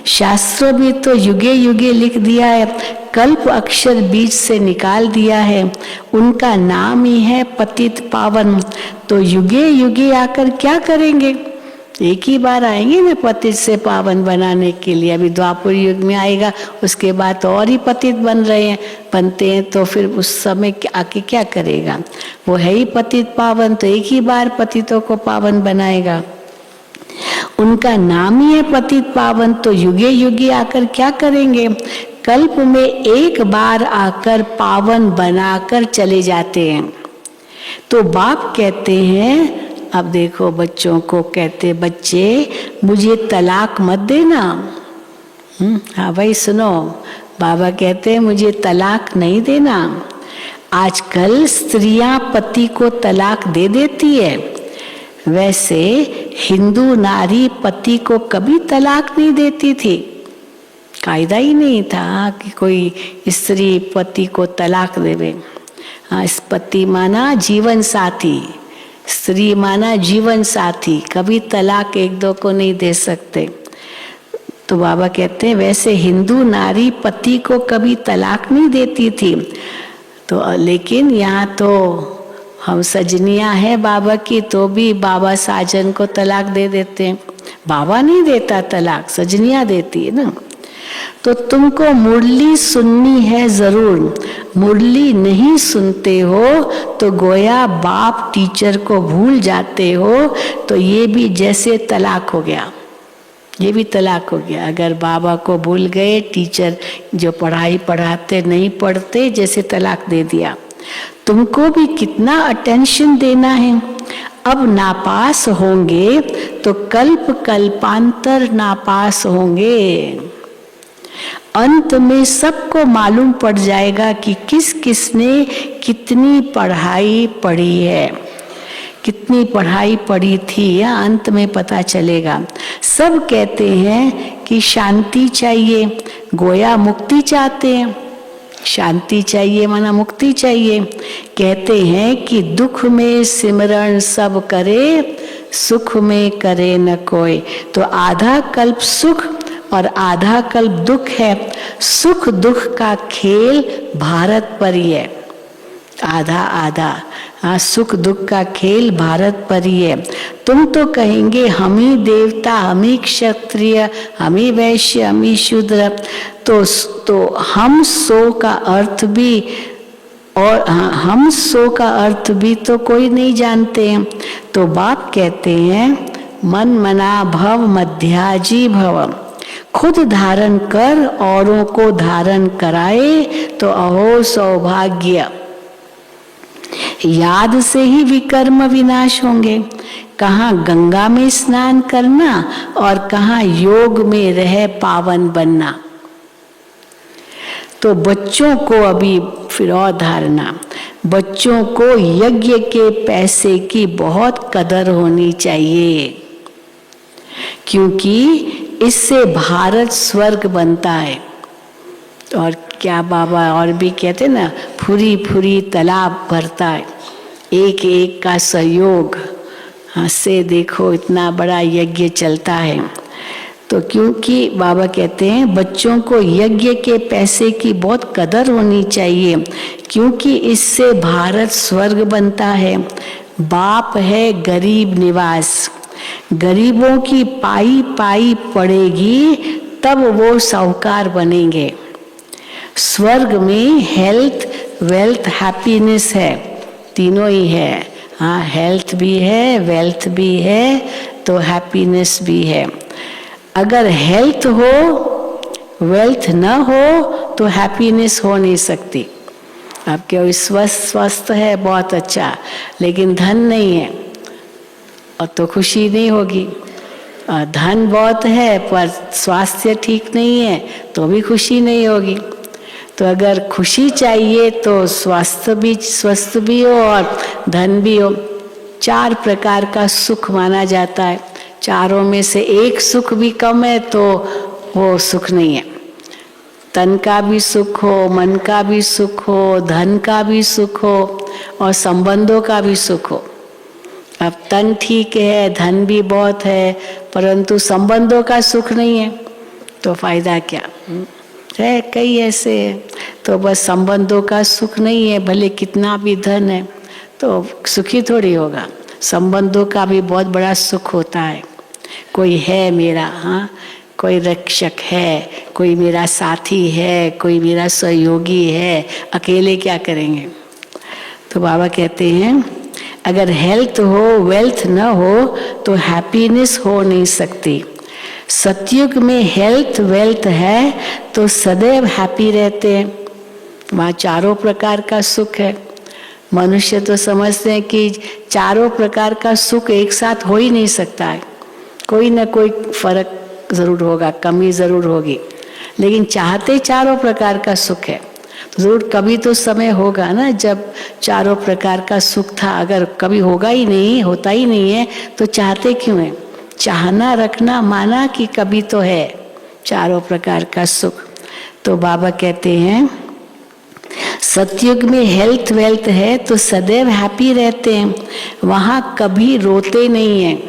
शास्त्रों में तो युगे युगे लिख दिया है, कल्प अक्षर बीच से निकाल दिया है। उनका नाम ही है पतित पावन। तो युगे युगे आकर क्या करेंगे? एक ही बार आएंगे ना पतित से पावन बनाने के लिए। अभी द्वापर युग में आएगा, उसके बाद और ही पतित बनते हैं, तो फिर उस समय आके क्या करेगा? वो है ही पतित पावन, तो एक ही बार पतितों को पावन बनाएगा। उनका नाम ही है पतित पावन। तो युगे युगे आकर क्या करेंगे? कल्प में एक बार आकर पावन बनाकर चले जाते हैं। तो बाप कहते हैं, अब देखो बच्चों को कहते, बच्चे मुझे तलाक मत देना। हाँ भाई सुनो, बाबा कहते हैं मुझे तलाक नहीं देना। आजकल स्त्रियां पति को तलाक दे देती है, वैसे हिंदू नारी पति को कभी तलाक नहीं देती थी। कायदा ही नहीं था कि कोई स्त्री पति को तलाक देवे। हाँ, इस पति माना जीवन साथी, स्त्री माना जीवन साथी, कभी तलाक एक दो को नहीं दे सकते। तो बाबा कहते हैं वैसे हिंदू नारी पति को कभी तलाक नहीं देती थी। तो लेकिन यहाँ तो हम सजनियां हैं बाबा की, तो भी बाबा साजन को तलाक दे देते हैं। बाबा नहीं देता तलाक, सजनियां देती है ना। तो तुमको मुरली सुननी है जरूर, मुरली नहीं सुनते हो तो गोया बाप टीचर को भूल जाते हो। तो ये भी जैसे तलाक हो गया, ये भी तलाक हो गया। अगर बाबा को भूल गए, टीचर जो पढ़ाई पढ़ाते नहीं पढ़ते, जैसे तलाक दे दिया। तुमको भी कितना अटेंशन देना है। अब नापास होंगे तो कल्प कल्पांतर नापास होंगे। अंत में सबको मालूम पड़ जाएगा कि किस किसने कितनी पढ़ाई पढ़ी है, कितनी पढ़ाई पढ़ी थी, या अंत में पता चलेगा। सब कहते हैं कि शांति चाहिए, गोया मुक्ति चाहते हैं। शांति चाहिए माना मुक्ति चाहिए। कहते हैं कि दुख में सिमरण सब करे, सुख में करे न कोई। तो आधा कल्प सुख और आधा कल्प दुख है। सुख दुख का खेल भारत पर ही है, आधा आधा। हाँ, सुख दुख का खेल भारत पर ही है। तुम तो कहेंगे हम ही देवता, हम ही क्षत्रिय, हम ही वैश्य, हम ही शूद्र। तो हम सो का अर्थ भी, और हम सो का अर्थ भी तो कोई नहीं जानते हैं। तो बाप कहते हैं मन मना भव मध्याजी भव। खुद धारण कर औरों को धारण कराए तो अहो सौभाग्य। याद से ही विकर्म विनाश होंगे। कहाँ गंगा में स्नान करना और कहाँ योग में रह पावन बनना। तो बच्चों को अभी फिर और धारणा, बच्चों को यज्ञ के पैसे की बहुत कदर होनी चाहिए, क्योंकि इससे भारत स्वर्ग बनता है। और क्या बाबा और भी कहते ना, फुरी फुरी तालाब भरता है, एक एक का सहयोग से देखो इतना बड़ा यज्ञ चलता है। तो क्योंकि बाबा कहते हैं बच्चों को यज्ञ के पैसे की बहुत कदर होनी चाहिए, क्योंकि इससे भारत स्वर्ग बनता है। बाप है गरीब निवास, गरीबों की पाई पाई पड़ेगी तब वो साहूकार बनेंगे। स्वर्ग में हेल्थ, वेल्थ, हैप्पीनेस है, तीनों ही है। हाँ, हेल्थ भी है, वेल्थ भी है, तो हैप्पीनेस भी है। अगर हेल्थ हो, वेल्थ न हो तो हैप्पीनेस हो नहीं सकती। आपके स्वस्थ है बहुत अच्छा, लेकिन धन नहीं है और तो खुशी नहीं होगी। और धन बहुत है पर स्वास्थ्य ठीक नहीं है तो भी खुशी नहीं होगी। तो अगर खुशी चाहिए तो स्वस्थ भी हो और धन भी हो। 4 प्रकार का सुख माना जाता है, चारों में से एक सुख भी कम है तो वो सुख नहीं है। तन का भी सुख हो, मन का भी सुख हो, धन का भी सुख हो और संबंधों का भी सुख हो। अब तन ठीक है, धन भी बहुत है, परंतु संबंधों का सुख नहीं है तो फायदा क्या है। कई ऐसे है तो बस संबंधों का सुख नहीं है, भले कितना भी धन है तो सुखी थोड़ी होगा। संबंधों का भी बहुत बड़ा सुख होता है। कोई है मेरा, हाँ, कोई रक्षक है, कोई मेरा साथी है, कोई मेरा सहयोगी है, अकेले क्या करेंगे। तो बाबा कहते हैं अगर हेल्थ हो, वेल्थ न हो तो हैप्पीनेस हो नहीं सकती। सतयुग में हेल्थ वेल्थ है तो सदैव हैप्पी रहते हैं, वहाँ चारों प्रकार का सुख है। मनुष्य तो समझते हैं कि चारों प्रकार का सुख एक साथ हो ही नहीं सकता है, कोई ना कोई फर्क जरूर होगा, कमी जरूर होगी, लेकिन चाहते चारों प्रकार का सुख है। जरूर कभी तो समय होगा ना जब चारों प्रकार का सुख था। अगर कभी होगा ही नहीं, होता ही नहीं है तो चाहते क्यों है। चाहना रखना माना कि कभी तो है चारों प्रकार का सुख। तो बाबा कहते हैं सतयुग में हेल्थ वेल्थ है तो सदैव हैप्पी रहते हैं, वहाँ कभी रोते नहीं हैं।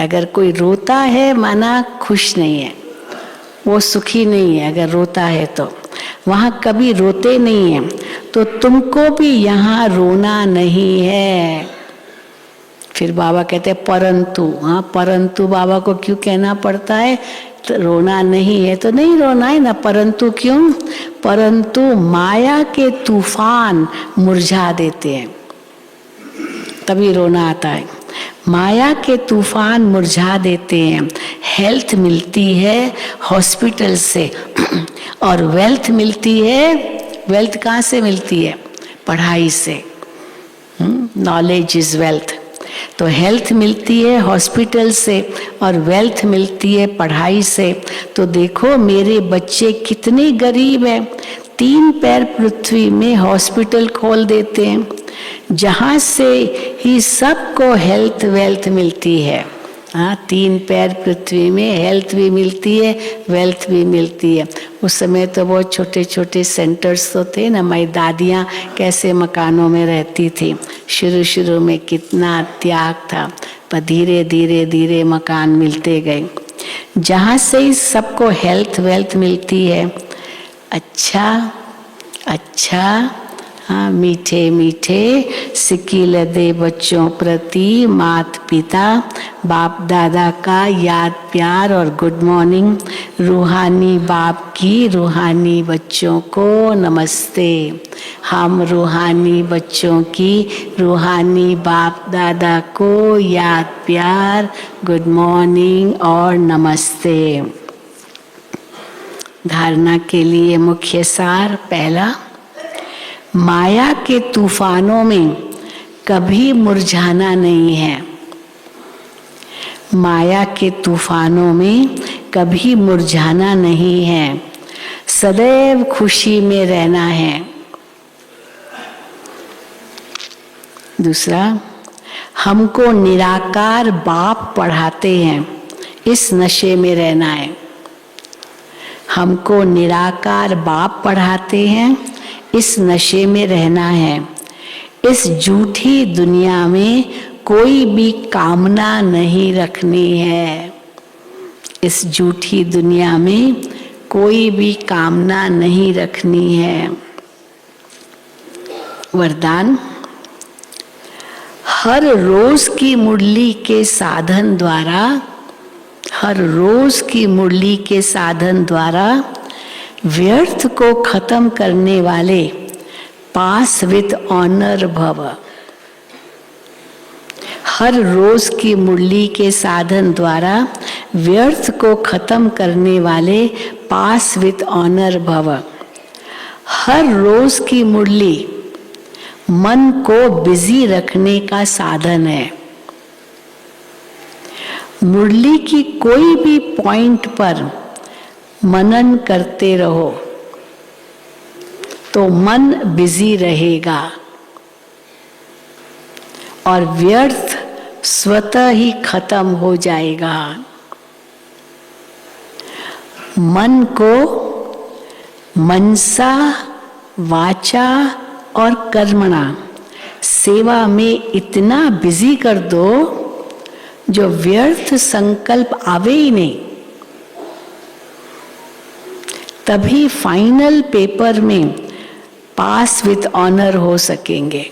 अगर कोई रोता है माना खुश नहीं है, वो सुखी नहीं है। अगर रोता है तो वहाँ कभी रोते नहीं हैं। तो तुमको भी यहाँ रोना नहीं है। फिर बाबा कहते हैं परंतु, हाँ, परंतु बाबा को क्यों कहना पड़ता है। तो रोना नहीं है तो नहीं रोना है ना, परंतु क्यों, परंतु माया के तूफान मुरझा देते हैं, तभी रोना आता है। माया के तूफान मुरझा देते हैं। हेल्थ मिलती है हॉस्पिटल से और वेल्थ मिलती है, वेल्थ कहाँ से मिलती है, पढ़ाई से। Knowledge is wealth. तो हेल्थ मिलती है हॉस्पिटल से और वेल्थ मिलती है पढ़ाई से। तो देखो मेरे बच्चे कितने गरीब हैं, 3 पैर पृथ्वी में हॉस्पिटल खोल देते हैं, जहाँ से ही सबको हेल्थ वेल्थ मिलती है। हाँ, 3 पैर पृथ्वी में हेल्थ भी मिलती है, वेल्थ भी मिलती है। उस समय तो बहुत छोटे छोटे सेंटर्स तो थे ना। मेरी दादियाँ कैसे मकानों में रहती थी, शुरू शुरू में कितना त्याग था, पर धीरे धीरे धीरे मकान मिलते गए, जहाँ से ही सबको हेल्थ वेल्थ मिलती है। अच्छा, हाँ, मीठे मीठे सिक्किल दे बच्चों प्रति माता पिता बाप दादा का याद प्यार और गुड मॉर्निंग। रूहानी बाप की रूहानी बच्चों को नमस्ते। हम रूहानी बच्चों की रूहानी बाप दादा को याद प्यार, गुड मॉर्निंग और नमस्ते। धारणा के लिए मुख्य सार पहला, माया के तूफानों में कभी मुरझाना नहीं है। माया के तूफानों में कभी मुरझाना नहीं है। सदैव खुशी में रहना है। दूसरा, हमको निराकार बाप पढ़ाते हैं, इस नशे में रहना है। हमको निराकार बाप पढ़ाते हैं, इस नशे में रहना है। इस झूठी दुनिया में कोई भी कामना नहीं रखनी है। इस झूठी दुनिया में कोई भी कामना नहीं रखनी है। वरदान, हर रोज की मुरली के साधन द्वारा, हर रोज की मुरली के साधन द्वारा व्यर्थ को खत्म करने वाले पास विद ऑनर भव। हर रोज की मुरली के साधन द्वारा व्यर्थ को खत्म करने वाले पास विद ऑनर भव। हर रोज की मुरली मन को बिजी रखने का साधन है। मुरली की कोई भी पॉइंट पर मनन करते रहो तो मन बिजी रहेगा और व्यर्थ स्वतः ही खत्म हो जाएगा। मन को मनसा वाचा और कर्मणा सेवा में इतना बिजी कर दो जो व्यर्थ संकल्प आवे ही नहीं। तभी फाइनल पेपर में पास विद ऑनर हो सकेंगे।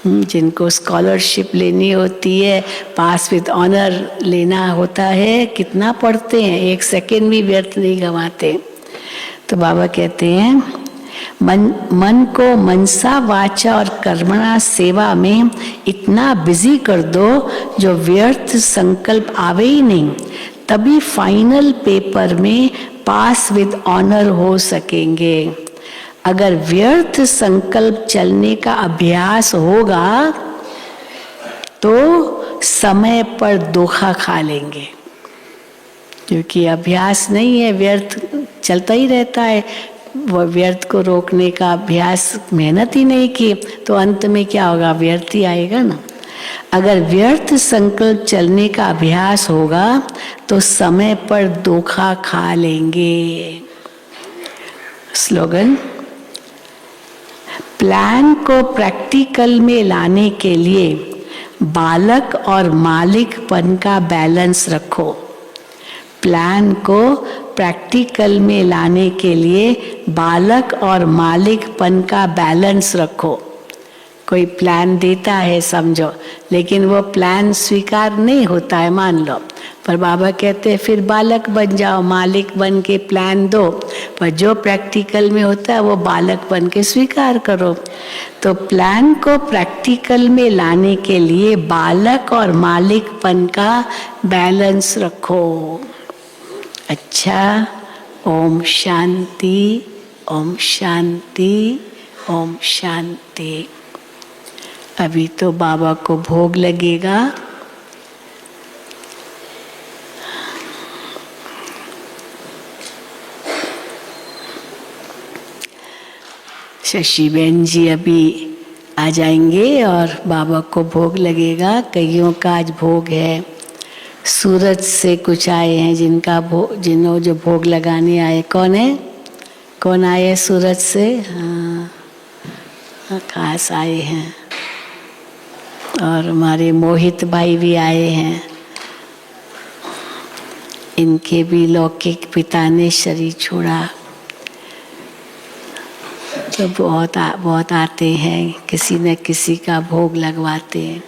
जिनको स्कॉलरशिप लेनी होती है, पास विद ऑनर लेना होता है, कितना पढ़ते हैं, एक सेकेंड भी व्यर्थ नहीं गंवाते। तो बाबा कहते हैं मन को मनसा वाचा और कर्मणा सेवा में इतना बिजी कर दो जो व्यर्थ संकल्प आवे ही नहीं। तभी फाइनल पेपर में पास विद ऑनर हो सकेंगे। अगर व्यर्थ संकल्प चलने का अभ्यास होगा तो समय पर धोखा खा लेंगे, क्योंकि अभ्यास नहीं है, व्यर्थ चलता ही रहता है। वो व्यर्थ को रोकने का अभ्यास मेहनत ही नहीं की तो अंत में क्या होगा, व्यर्थ ही आएगा ना। अगर व्यर्थ संकल्प चलने का अभ्यास होगा तो समय पर धोखा खा लेंगे। स्लोगन, प्लान को प्रैक्टिकल में लाने के लिए बालक और मालिकपन का बैलेंस रखो। प्लान को प्रैक्टिकल में लाने के लिए बालक और मालिकपन का बैलेंस रखो। कोई प्लान देता है समझो, लेकिन वो प्लान स्वीकार नहीं होता है मान लो, पर बाबा कहते हैं फिर बालक बन जाओ, मालिक बन के प्लान दो, पर जो प्रैक्टिकल में होता है वो बालक बन के स्वीकार करो। तो प्लान को प्रैक्टिकल में लाने के लिए बालक और मालिकपन का बैलेंस रखो। अच्छा, ओम शांति, ओम शांति, ओम शांति। अभी तो बाबा को भोग लगेगा। शशि बहन जी अभी आ जाएंगे और बाबा को भोग लगेगा। कईयों का आज भोग है। सूरत से कुछ आए हैं जिनका जिन्हों जो भोग लगाने आए। कौन है, कौन आए हैं सूरत से? हाँ, खास आए हैं। और हमारे मोहित भाई भी आए हैं। इनके भी लौकिक पिता ने शरीर छोड़ा। तो बहुत आते हैं, किसी न किसी का भोग लगवाते हैं।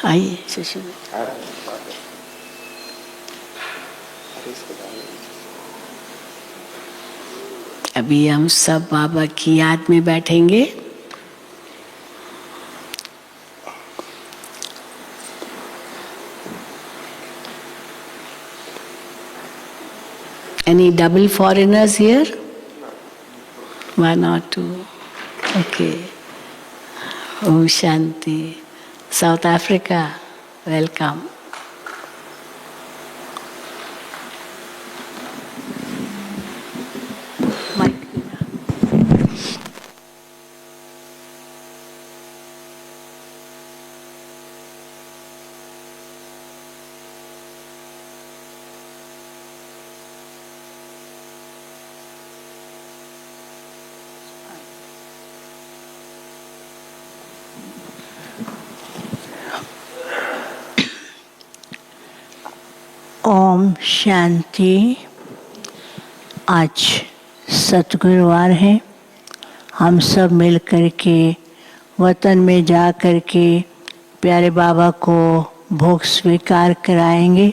आइए शशि। अभी हम सब बाबा की याद में बैठेंगे। Any double foreigners here? One or two. Okay. Om Shanti. South Africa, welcome. Om Shanti. आज सतगुरुवार है। हम सब मिल कर के वतन में जा कर के प्यारे बाबा को भोग स्वीकार कराएंगे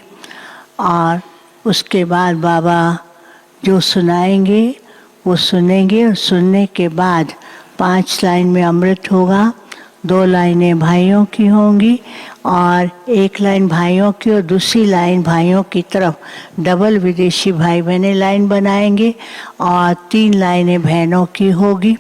और उसके बाद बाबा जो सुनाएंगे वो सुनेंगे और सुनने के बाद 5 लाइन में अमृत होगा, 2 लाइनें भाइयों की होंगी और 1 लाइन भाइयों की और दूसरी लाइन भाइयों की तरफ डबल विदेशी भाई बहनें लाइन बनाएंगे और 3 लाइनें बहनों की होगी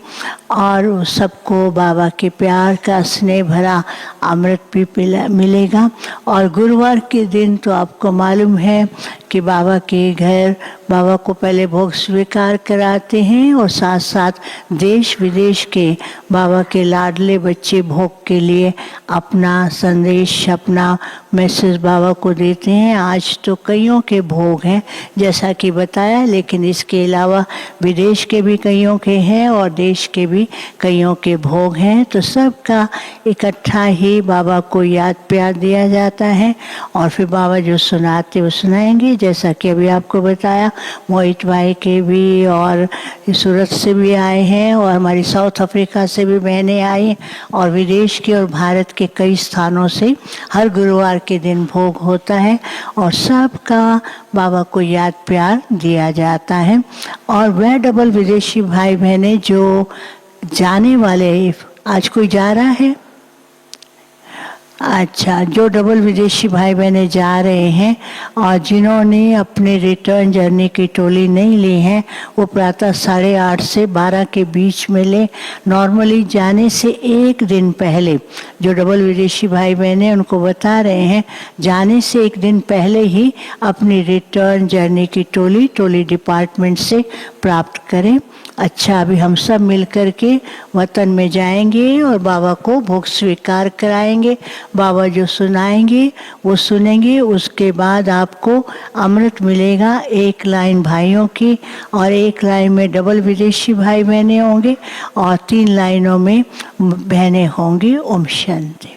और सबको बाबा के प्यार का स्नेह भरा अमृत भी मिलेगा। और गुरुवार के दिन तो आपको मालूम है कि बाबा के घर बाबा को पहले भोग स्वीकार कराते हैं और साथ साथ देश विदेश के बाबा के लाडले बच्चे भोग के लिए अपना संदेश, अपना मैसेज बाबा को देते हैं। आज तो कईयों के भोग हैं जैसा कि बताया, लेकिन इसके अलावा विदेश के भी कईयों के हैं और देश के भी कईयों के भोग हैं। तो सबका इकट्ठा ही बाबा को याद प्यार दिया जाता है और फिर बाबा जो सुनाते वो सुनाएंगे। जैसा कि अभी आपको बताया, मोहित भाई के भी और सूरत से भी आए हैं और हमारी साउथ अफ्रीका से भी बहनें आई और विदेश के और भारत के कई स्थानों से हर गुरुवार के दिन भोग होता है और सबका बाबा को याद प्यार दिया जाता है। और वह डबल विदेशी भाई बहनें जो जाने वाले, आज कोई जा रहा है? अच्छा, जो डबल विदेशी भाई बहनें जा रहे हैं और जिन्होंने अपने रिटर्न जर्नी की टोली नहीं ली है वो प्रातः 8:30 से 12 के बीच में ले। नॉर्मली जाने से 1 दिन पहले जो डबल विदेशी भाई बहनें उनको बता रहे हैं, जाने से 1 दिन पहले ही अपनी रिटर्न जर्नी की टोली डिपार्टमेंट से प्राप्त करें। अच्छा, अभी हम सब मिलकर के वतन में जाएंगे और बाबा को भोग स्वीकार कराएंगे। बाबा जो सुनाएंगे वो सुनेंगे, उसके बाद आपको अमृत मिलेगा। 1 लाइन भाइयों की और 1 लाइन में डबल विदेशी भाई बहनें होंगे और 3 लाइनों में बहनें होंगी। ओम शांति।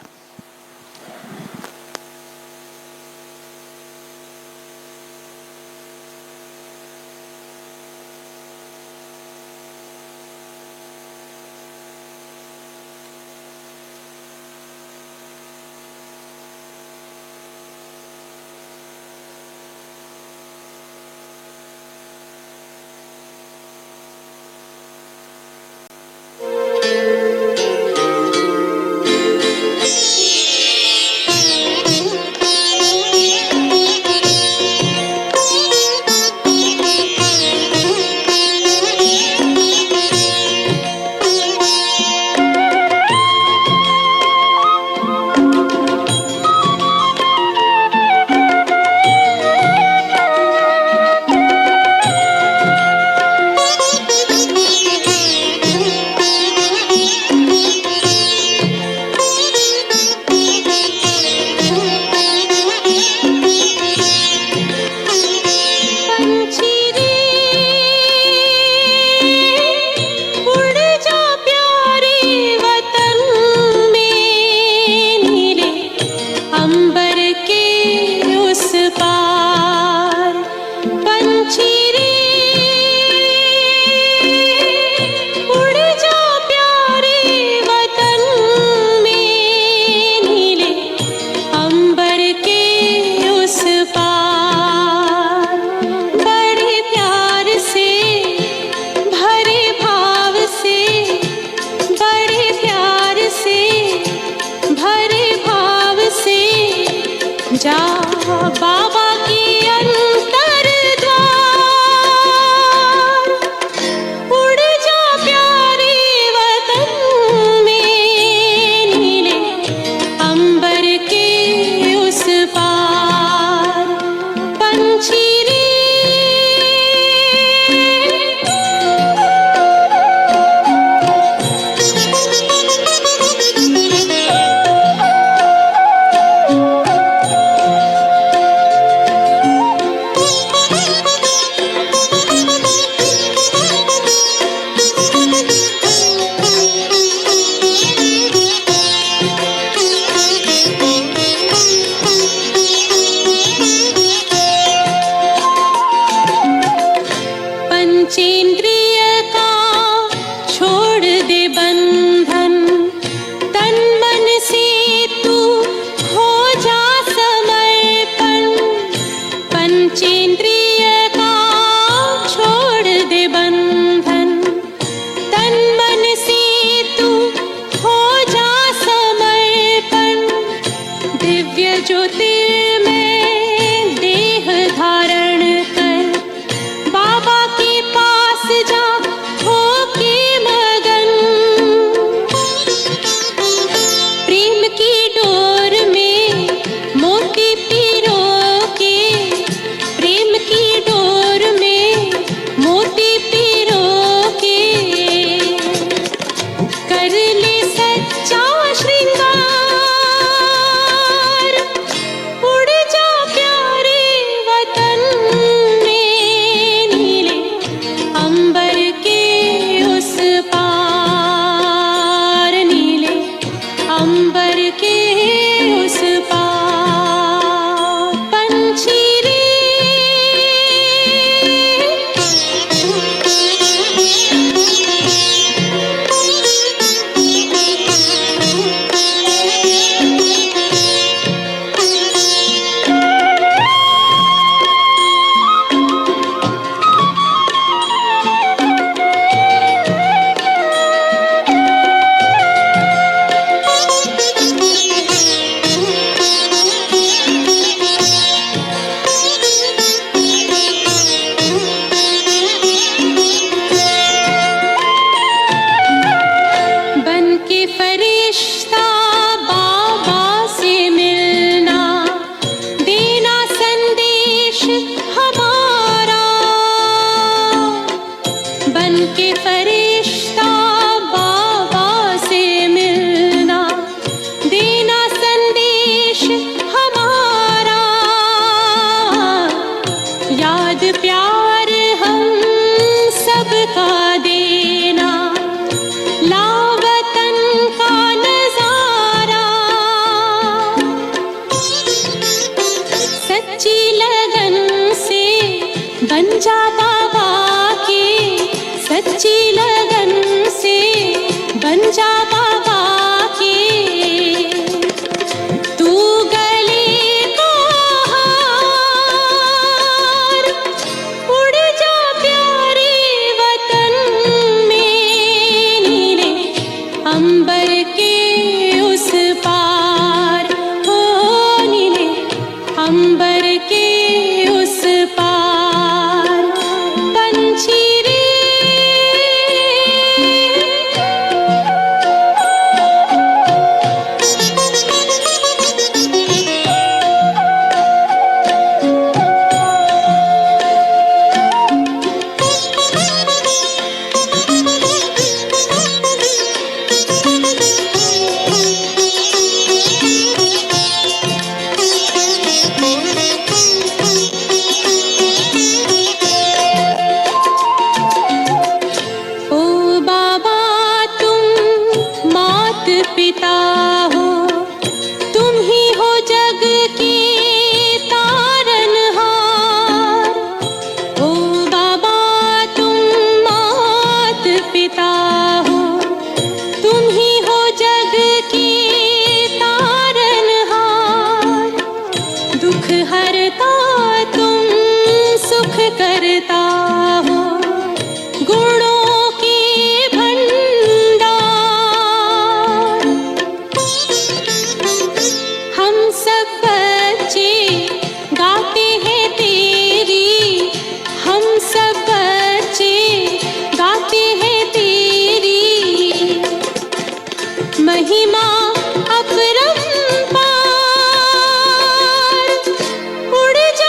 फिर मैं देह धारण कर बाबा के पास जा होके मगन। प्रेम की डोर में मोती पिरो के, प्रेम की डोर में मोती पिरो के, कर ले सच्चा श्रृंगार, उड़ जा प्यारे वतन में, नीले अंबर के उस पार, नीले अंबर के उस पार। पंछी रे बन के फरिश्ता बाबा से मिलना, देना संदेश हमारा। बन के फरिश्ता बाबा से मिलना, देना संदेश हमारा। याद प्यार हम सबका देना, लावतन का नजारा। सच्ची लगन से बन जा बाबा के, सच्ची लगन से बन जा बाबा के। तू गले को हार, उड़ जा प्यारे वतन में, नीले अंबर के उस पार, हो नीले अंबर के उस पार। पंछी रे ओ बाबा तुम मात पिता हो, तुम ही हो जग के तारनहार। ओ बाबा तुम मात पिता हो, तुम ही हो जग के तारनहार। दुख हरता तुम सुख करता हो, गुणों के भंडार। हम सब बच्चे गाते हैं तेरी, हम सब बच्चे गाते हैं तेरी महिमा अपरंपार। उड़ जा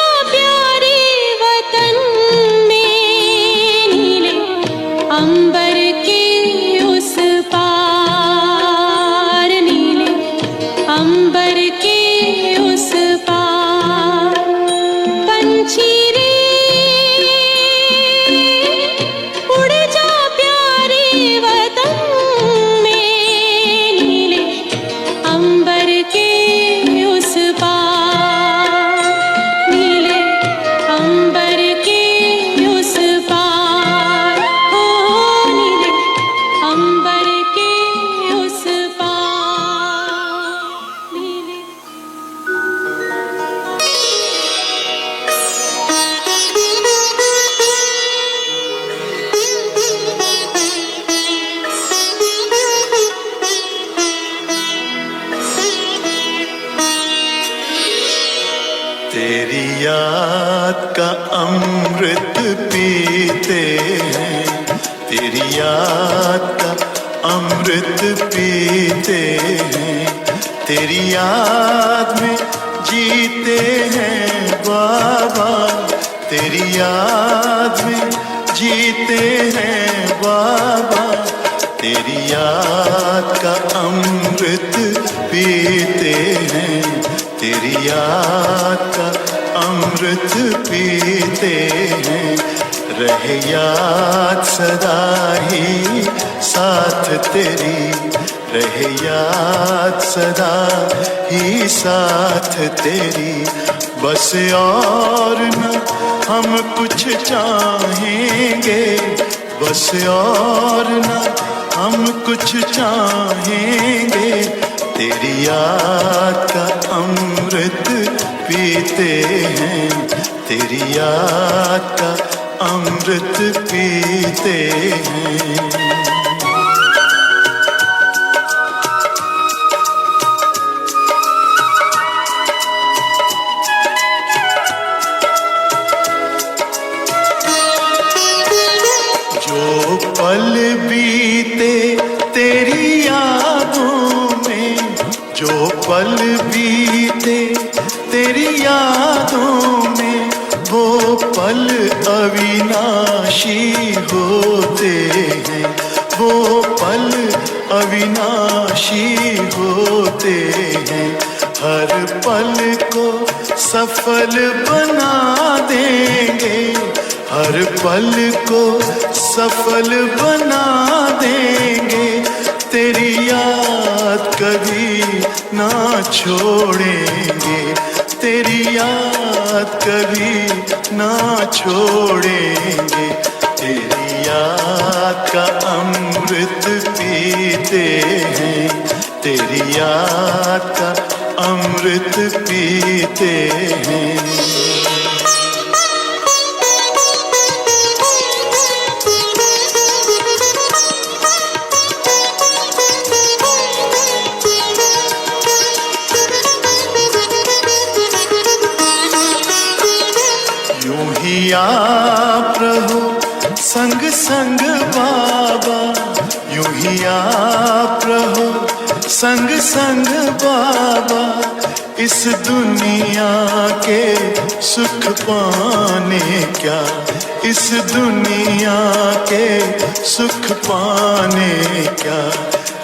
तेरी याद का अमृत पीते हैं, तेरी याद का अमृत पीते हैं, तेरी याद में जीते हैं बाबा, तेरी याद में जीते हैं बाबा, तेरी याद का अमृत पीते हैं, तेरी याद का अमृत पीते हैं। रहे याद सदा ही साथ तेरी, रहे याद सदा ही साथ तेरी, बस और न हम कुछ चाहेंगे, बस और न हम कुछ चाहेंगे, तेरी याद का अमृत पीते हैं, तेरी याद का अमृत पीते हैं। पल बीते तेरी यादों में, जो पल बीते तेरी यादों में, वो पल अविनाशी होते हैं, वो पल अविनाशी होते हैं। हर पल को सफल बना देंगे, हर पल को सफल बना देंगे, तेरी याद कभी ना छोड़ेंगे, तेरी याद कभी ना छोड़ेंगे, तेरी याद का अमृत पीते हैं, तेरी याद का अमृत पीते हैं। आप रहो संग संग बाबा, यूं ही आप रहो संग संग बाबा, इस दुनिया के सुख पाने क्या, इस दुनिया के सुख पाने क्या,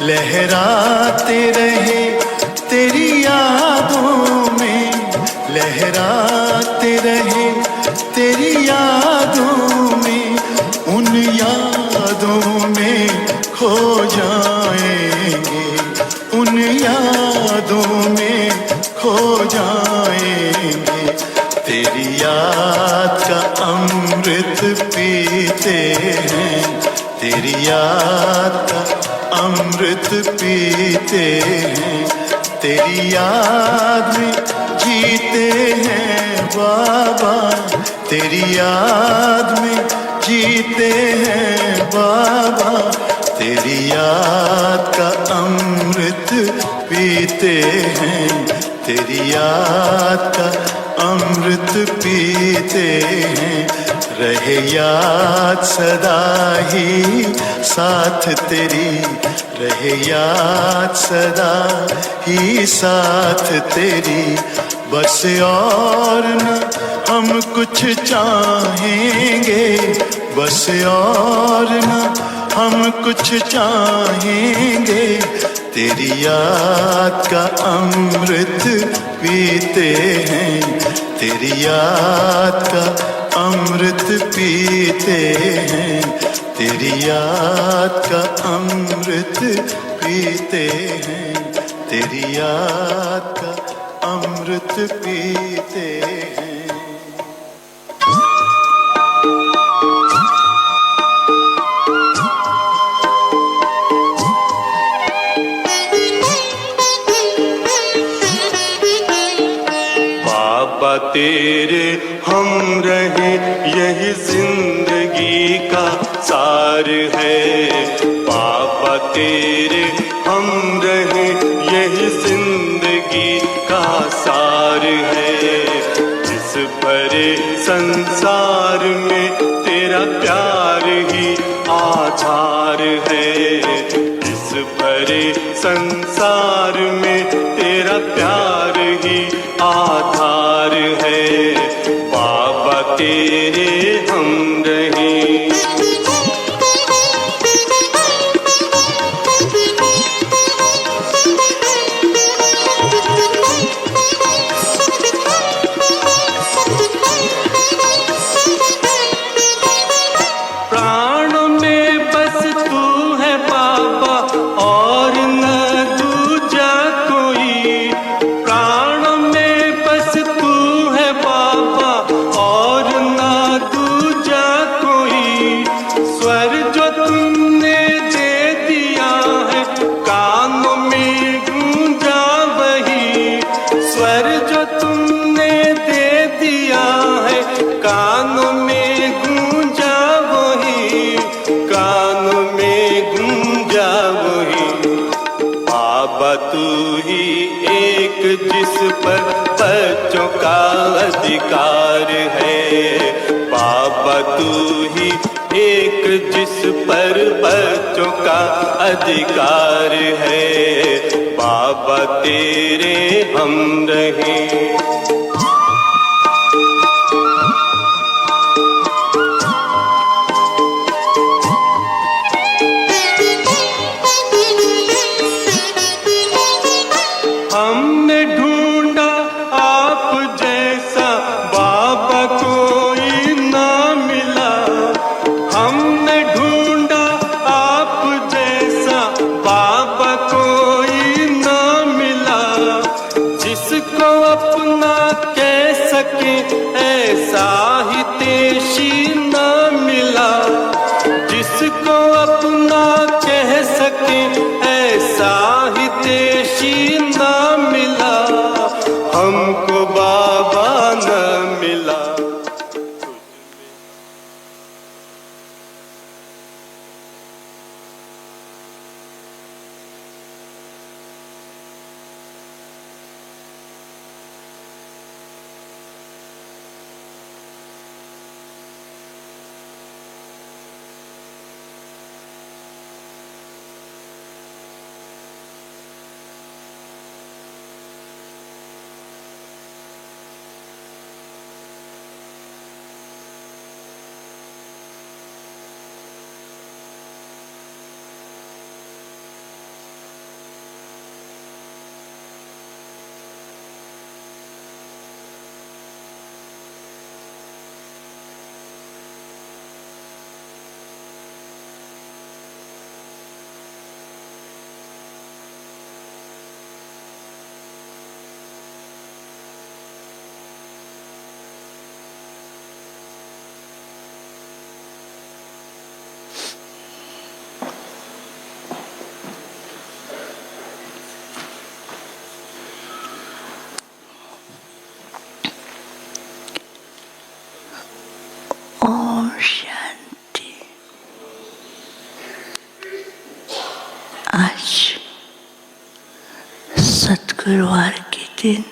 लहराते रहे तेरी यादों में, लहराते रहे तेरी यादों में, उन यादों में खो जाएंगे, उन यादों में खो जाएंगे, तेरी याद का अमृत पीते हैं, तेरी याद का अमृत पीते हैं, तेरी याद में जीते हैं बाबा, तेरी याद में जीते हैं बाबा, तेरी याद का अमृत पीते हैं, तेरी याद का अमृत पीते हैं। रहे याद सदा ही साथ तेरी, रहे याद सदा ही साथ तेरी, बस और न हम कुछ चाहेंगे, बस और न हम कुछ चाहेंगे, तेरी याद का अमृत पीते हैं, तेरी याद का अमृत पीते हैं, तेरी याद का अमृत पीते हैं, तेरी याद का अमृत पीते हैं। बाबा तेरे हम रहे यही जिंदगी का सार है, बाबा तेरे हम रहे यही जिंदगी का सार है, भरे संसार में तेरा प्यार ही आधार है। इस भरे संसार में तेरा प्यार ही आधार है। बाबा तेरे हम रहे। प्राणों में बस तू है बाबा और न दूजा कोई। प्राणों में बस तू है बाबा और न दूजा कोई। स्वर जो तुमने दे दिया है कानों में गूंजा वही। स्वर जो तुमने दे दिया है कानों में गूंजा वही। कानों में गूंजा वही। बाबा तू ही एक जिस पर बच्चों का अधिकार है। बाबा तू ही एक जिस पर बच्चों का अधिकार है। बाबा तेरे हम रहे। हमने ढूंढा आप जैसा बाबा कोई ना मिला। हमने ढूंढा आप जैसा बाबा कोई ना मिला। जिसको अपना कह सके ऐसा हितैषी ना मिला। जिसको अपना कह सके ऐसा हितैषी ना मिला। हमको बाबा न मिला। ओम शांति। आज सतगुरुवार के दिन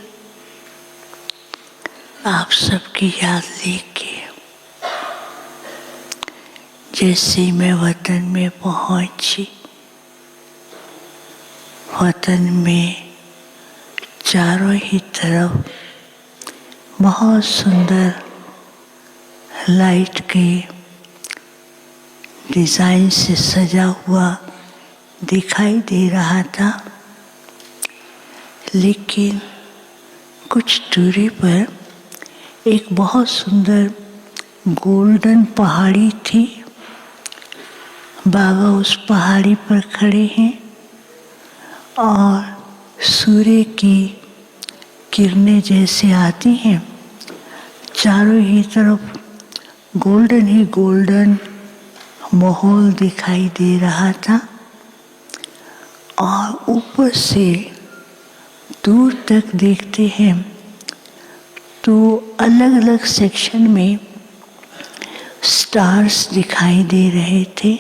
आप सबकी याद लेके जैसे मैं वतन में पहुंची, वतन में चारों ही तरफ बहुत सुंदर लाइट के डिज़ाइन से सजा हुआ दिखाई दे रहा था। लेकिन कुछ दूरी पर एक बहुत सुंदर गोल्डन पहाड़ी थी। बाबा उस पहाड़ी पर खड़े हैं और सूर्य की किरणें जैसे आती हैं, चारों ही तरफ गोल्डन ही गोल्डन माहौल दिखाई दे रहा था। और ऊपर से दूर तक देखते हैं तो अलग अलग सेक्शन में स्टार्स दिखाई दे रहे थे।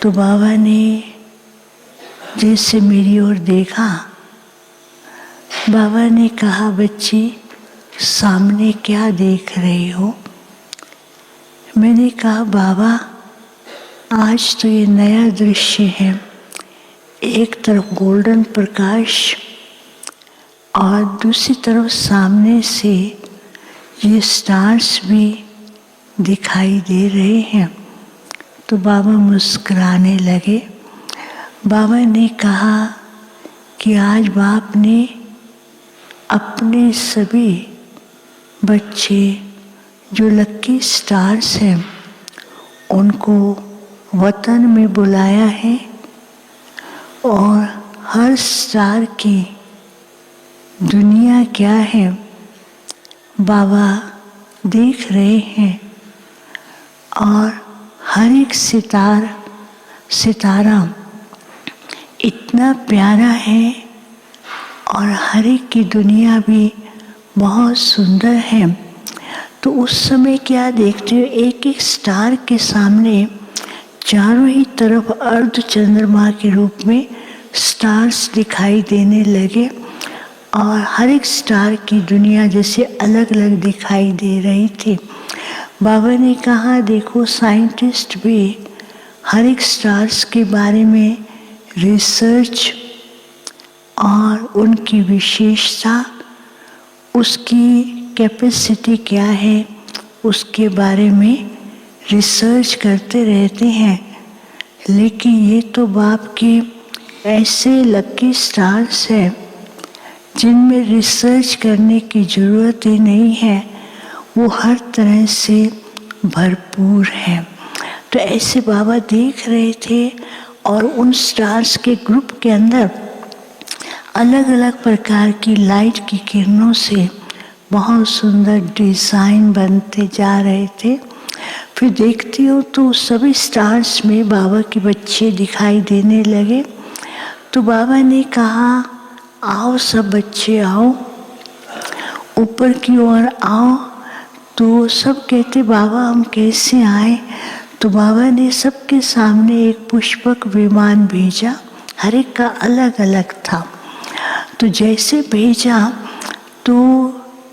तो बाबा ने जैसे मेरी ओर देखा, बाबा ने कहा, बच्ची सामने क्या देख रहे हो? मैंने कहा बाबा आज तो ये नया दृश्य है, एक तरफ गोल्डन प्रकाश और दूसरी तरफ सामने से ये स्टार्स भी दिखाई दे रहे हैं। तो बाबा मुस्कुराने लगे। बाबा ने कहा कि आज बाप ने अपने सभी बच्चे जो लक्की स्टार्स हैं उनको वतन में बुलाया है और हर स्टार की दुनिया क्या है बाबा देख रहे हैं और हर एक सितारा इतना प्यारा है और हर एक की दुनिया भी बहुत सुंदर है। तो उस समय क्या देखते हो, एक एक स्टार के सामने चारों ही तरफ अर्ध चंद्रमा के रूप में स्टार्स दिखाई देने लगे और हर एक स्टार की दुनिया जैसे अलग अलग दिखाई दे रही थी। बाबा ने कहा देखो साइंटिस्ट भी हर एक स्टार्स के बारे में रिसर्च और उनकी विशेषता, उसकी कैपेसिटी क्या है, उसके बारे में रिसर्च करते रहते हैं। लेकिन ये तो बाप के ऐसे लकी स्टार्स हैं जिनमें रिसर्च करने की ज़रूरत ही नहीं है, वो हर तरह से भरपूर है। तो ऐसे बाबा देख रहे थे और उन स्टार्स के ग्रुप के अंदर अलग अलग प्रकार की लाइट की किरणों से बहुत सुंदर डिज़ाइन बनते जा रहे थे। फिर देखती हो तो सभी स्टार्स में बाबा के बच्चे दिखाई देने लगे। तो बाबा ने कहा आओ सब बच्चे आओ, ऊपर की ओर आओ। तो सब कहते बाबा हम कैसे आए? तो बाबा ने सबके सामने एक पुष्पक विमान भेजा, हर एक का अलग अलग था। तो जैसे भेजा तो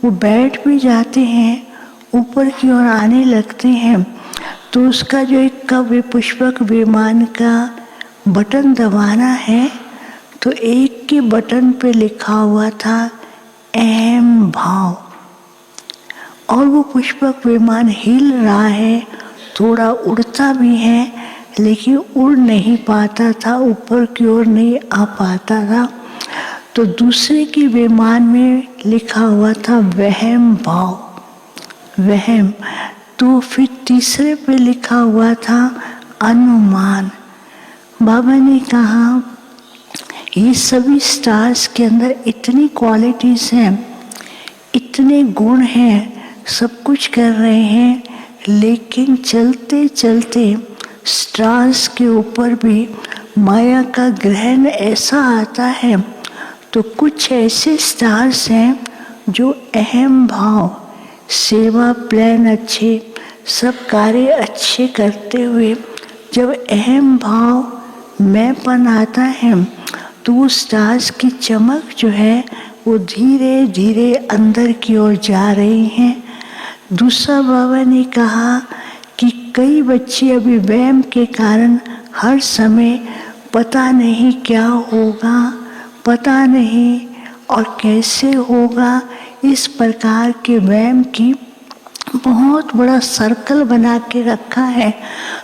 वो बैठ भी जाते हैं, ऊपर की ओर आने लगते हैं। तो उसका जो एक कव्य पुष्पक विमान का बटन दबाना है तो एक के बटन पे लिखा हुआ था अहम भाव, और वो पुष्पक विमान हिल रहा है, थोड़ा उड़ता भी है लेकिन उड़ नहीं पाता था, ऊपर की ओर नहीं आ पाता था। तो दूसरे के विमान में लिखा हुआ था वहम भाव, वहम। तो फिर तीसरे पे लिखा हुआ था अनुमान। बाबा ने कहा ये सभी स्टार्स के अंदर इतनी क्वालिटीज़ हैं, इतने गुण हैं, सब कुछ कर रहे हैं, लेकिन चलते चलते स्टार्स के ऊपर भी माया का ग्रहण ऐसा आता है। तो कुछ ऐसे स्टार्स हैं जो अहम भाव, सेवा प्लान अच्छे, सब कार्य अच्छे करते हुए जब अहम भाव मैंपन आता है तो उस स्टार्स की चमक जो है वो धीरे धीरे अंदर की ओर जा रही हैं। दूसरा बाबा ने कहा कि कई बच्चे अभी वहम के कारण हर समय पता नहीं क्या होगा, पता नहीं और कैसे होगा, इस प्रकार के वहम की बहुत बड़ा सर्कल बना के रखा है।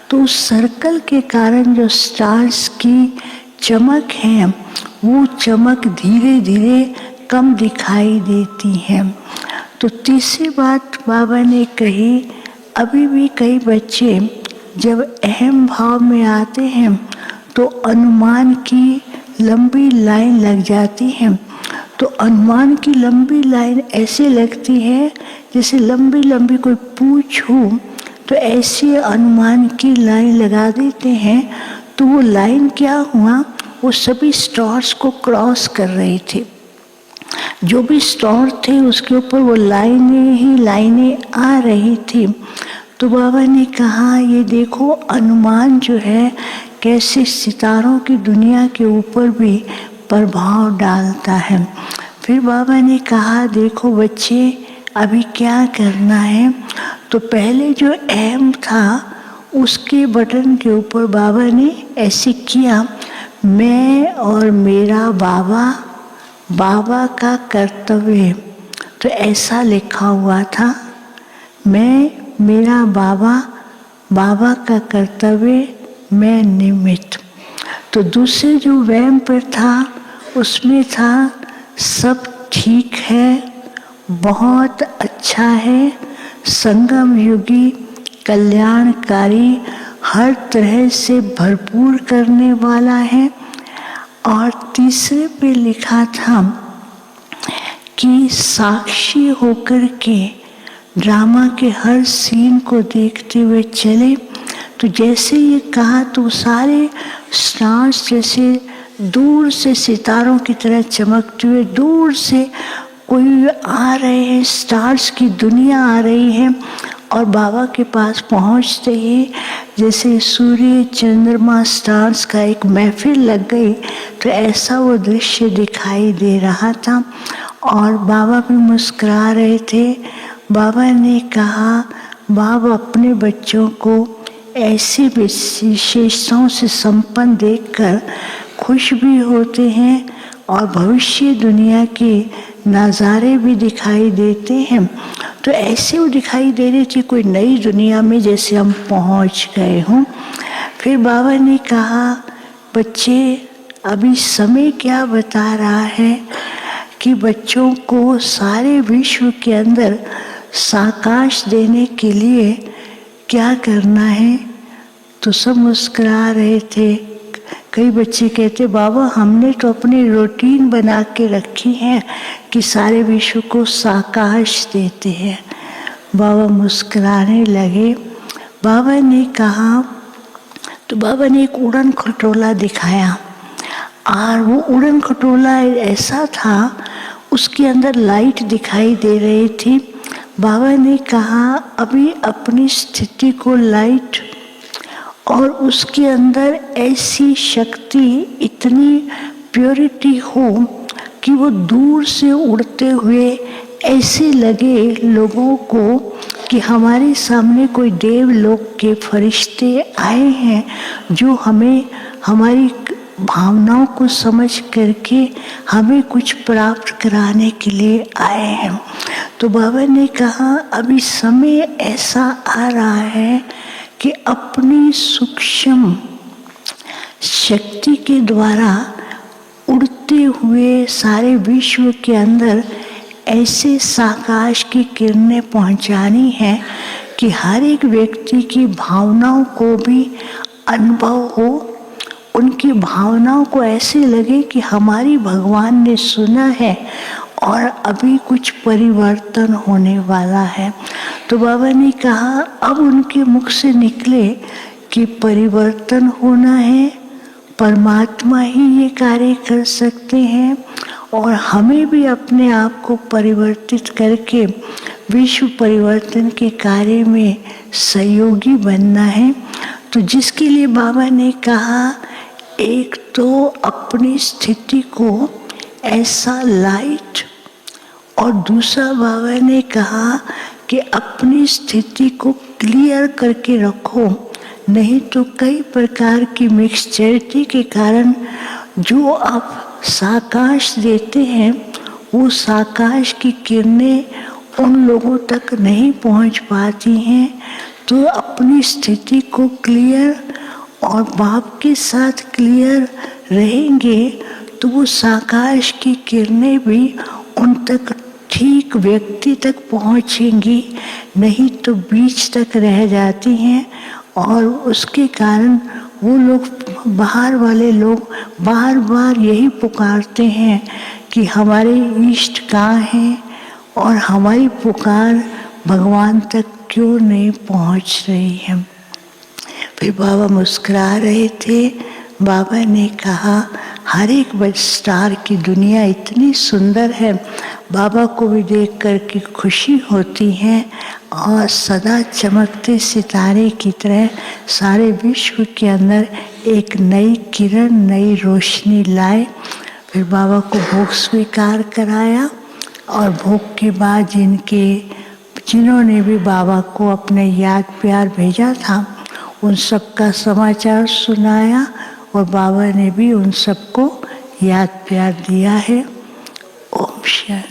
तो उस सर्कल के कारण जो स्टार्स की चमक है वो चमक धीरे धीरे कम दिखाई देती है। तो तीसरी बात बाबा ने कही, अभी भी कई बच्चे जब अहम भाव में आते हैं तो अनुमान की लंबी लाइन लग जाती है। तो अनुमान की लंबी लाइन ऐसे लगती है जैसे लंबी लंबी कोई पूंछ हो, तो ऐसे अनुमान की लाइन लगा देते हैं। तो वो लाइन क्या हुआ, वो सभी स्टार्स को क्रॉस कर रही थी। जो भी स्टार थे उसके ऊपर वो लाइनें ही लाइनें आ रही थी। तो बाबा ने कहा ये देखो अनुमान जो है कैसे सितारों की दुनिया के ऊपर भी प्रभाव डालता है। फिर बाबा ने कहा देखो बच्चे अभी क्या करना है। तो पहले जो एम था उसके बटन के ऊपर बाबा ने ऐसे किया, मैं और मेरा बाबा, बाबा का कर्तव्य। तो ऐसा लिखा हुआ था, मैं, मेरा बाबा, बाबा का कर्तव्य, मैं निमित्त। तो दूसरे जो वैम पर था उसमें था, सब ठीक है, बहुत अच्छा है, संगम युगी, कल्याणकारी, हर तरह से भरपूर करने वाला है। और तीसरे पे लिखा था कि साक्षी होकर के ड्रामा के हर सीन को देखते हुए चले। तो जैसे ये कहा तो सारे स्टार्स जैसे दूर से सितारों की तरह चमकते हुए दूर से कोई आ रहे हैं, स्टार्स की दुनिया आ रही है। और बाबा के पास पहुंचते ही जैसे सूर्य, चंद्रमा, स्टार्स का एक महफिल लग गई, तो ऐसा वो दृश्य दिखाई दे रहा था। और बाबा भी मुस्कुरा रहे थे। बाबा ने कहा, बाबा अपने बच्चों को ऐसी विशेषताओं से संपन्न देखकर खुश भी होते हैं और भविष्य दुनिया के नज़ारे भी दिखाई देते हैं। तो ऐसे वो दिखाई दे रही थी कोई नई दुनिया में, जैसे हम पहुंच गए हों। फिर बाबा ने कहा, बच्चे अभी समय क्या बता रहा है कि बच्चों को सारे विश्व के अंदर साकाश देने के लिए क्या करना है। तो सब मुस्कुरा रहे थे। कई बच्चे कहते, बाबा हमने तो अपनी रूटीन बना के रखी है कि सारे विश्व को साकाश देते हैं। बाबा मुस्कुराने लगे। बाबा ने कहा, तो बाबा ने एक उड़न खटोला दिखाया और वो उड़न खटोला ऐसा था, उसके अंदर लाइट दिखाई दे रही थी। बाबा ने कहा, अभी अपनी स्थिति को लाइट और उसके अंदर ऐसी शक्ति, इतनी प्योरिटी हो कि वो दूर से उड़ते हुए ऐसे लगे लोगों को कि हमारे सामने कोई देवलोक के फरिश्ते आए हैं जो हमें हमारी भावनाओं को समझ करके हमें कुछ प्राप्त कराने के लिए आए हैं। तो बाबा ने कहा, अभी समय ऐसा आ रहा है कि अपनी सूक्ष्म शक्ति के द्वारा उड़ते हुए सारे विश्व के अंदर ऐसे साकाश की किरणें पहुंचानी है कि हर एक व्यक्ति की भावनाओं को भी अनुभव हो, उनकी भावनाओं को ऐसे लगे कि हमारी भगवान ने सुना है और अभी कुछ परिवर्तन होने वाला है। तो बाबा ने कहा, अब उनके मुख से निकले कि परिवर्तन होना है, परमात्मा ही ये कार्य कर सकते हैं और हमें भी अपने आप को परिवर्तित करके विश्व परिवर्तन के कार्य में सहयोगी बनना है। तो जिसके लिए बाबा ने कहा, एक तो अपनी स्थिति को ऐसा लाइट, और दूसरा बाबा ने कहा कि अपनी स्थिति को क्लियर करके रखो, नहीं तो कई प्रकार की मिक्सचरिटी के कारण जो आप साकाश देते हैं वो साकाश की किरणें उन लोगों तक नहीं पहुंच पाती हैं। तो अपनी स्थिति को क्लियर और बाप के साथ क्लियर रहेंगे तो वो साकाश की किरणें भी उन तक ठीक व्यक्ति तक पहुंचेंगी, नहीं तो बीच तक रह जाती हैं। और उसके कारण वो लोग, बाहर वाले लोग बार बार यही पुकारते हैं कि हमारे इष्ट कहाँ हैं और हमारी पुकार भगवान तक क्यों नहीं पहुंच रही है। फिर बाबा मुस्कुरा रहे थे। बाबा ने कहा, हर एक स्टार की दुनिया इतनी सुंदर है, बाबा को भी देख कर के खुशी होती है और सदा चमकते सितारे की तरह सारे विश्व के अंदर एक नई किरण, नई रोशनी लाए। फिर बाबा को भोग स्वीकार कराया और भोग के बाद जिन्होंने भी बाबा को अपने याद प्यार भेजा था उन सब का समाचार सुनाया और बाबा ने भी उन सबको याद प्यार दिया है। ओम शांति।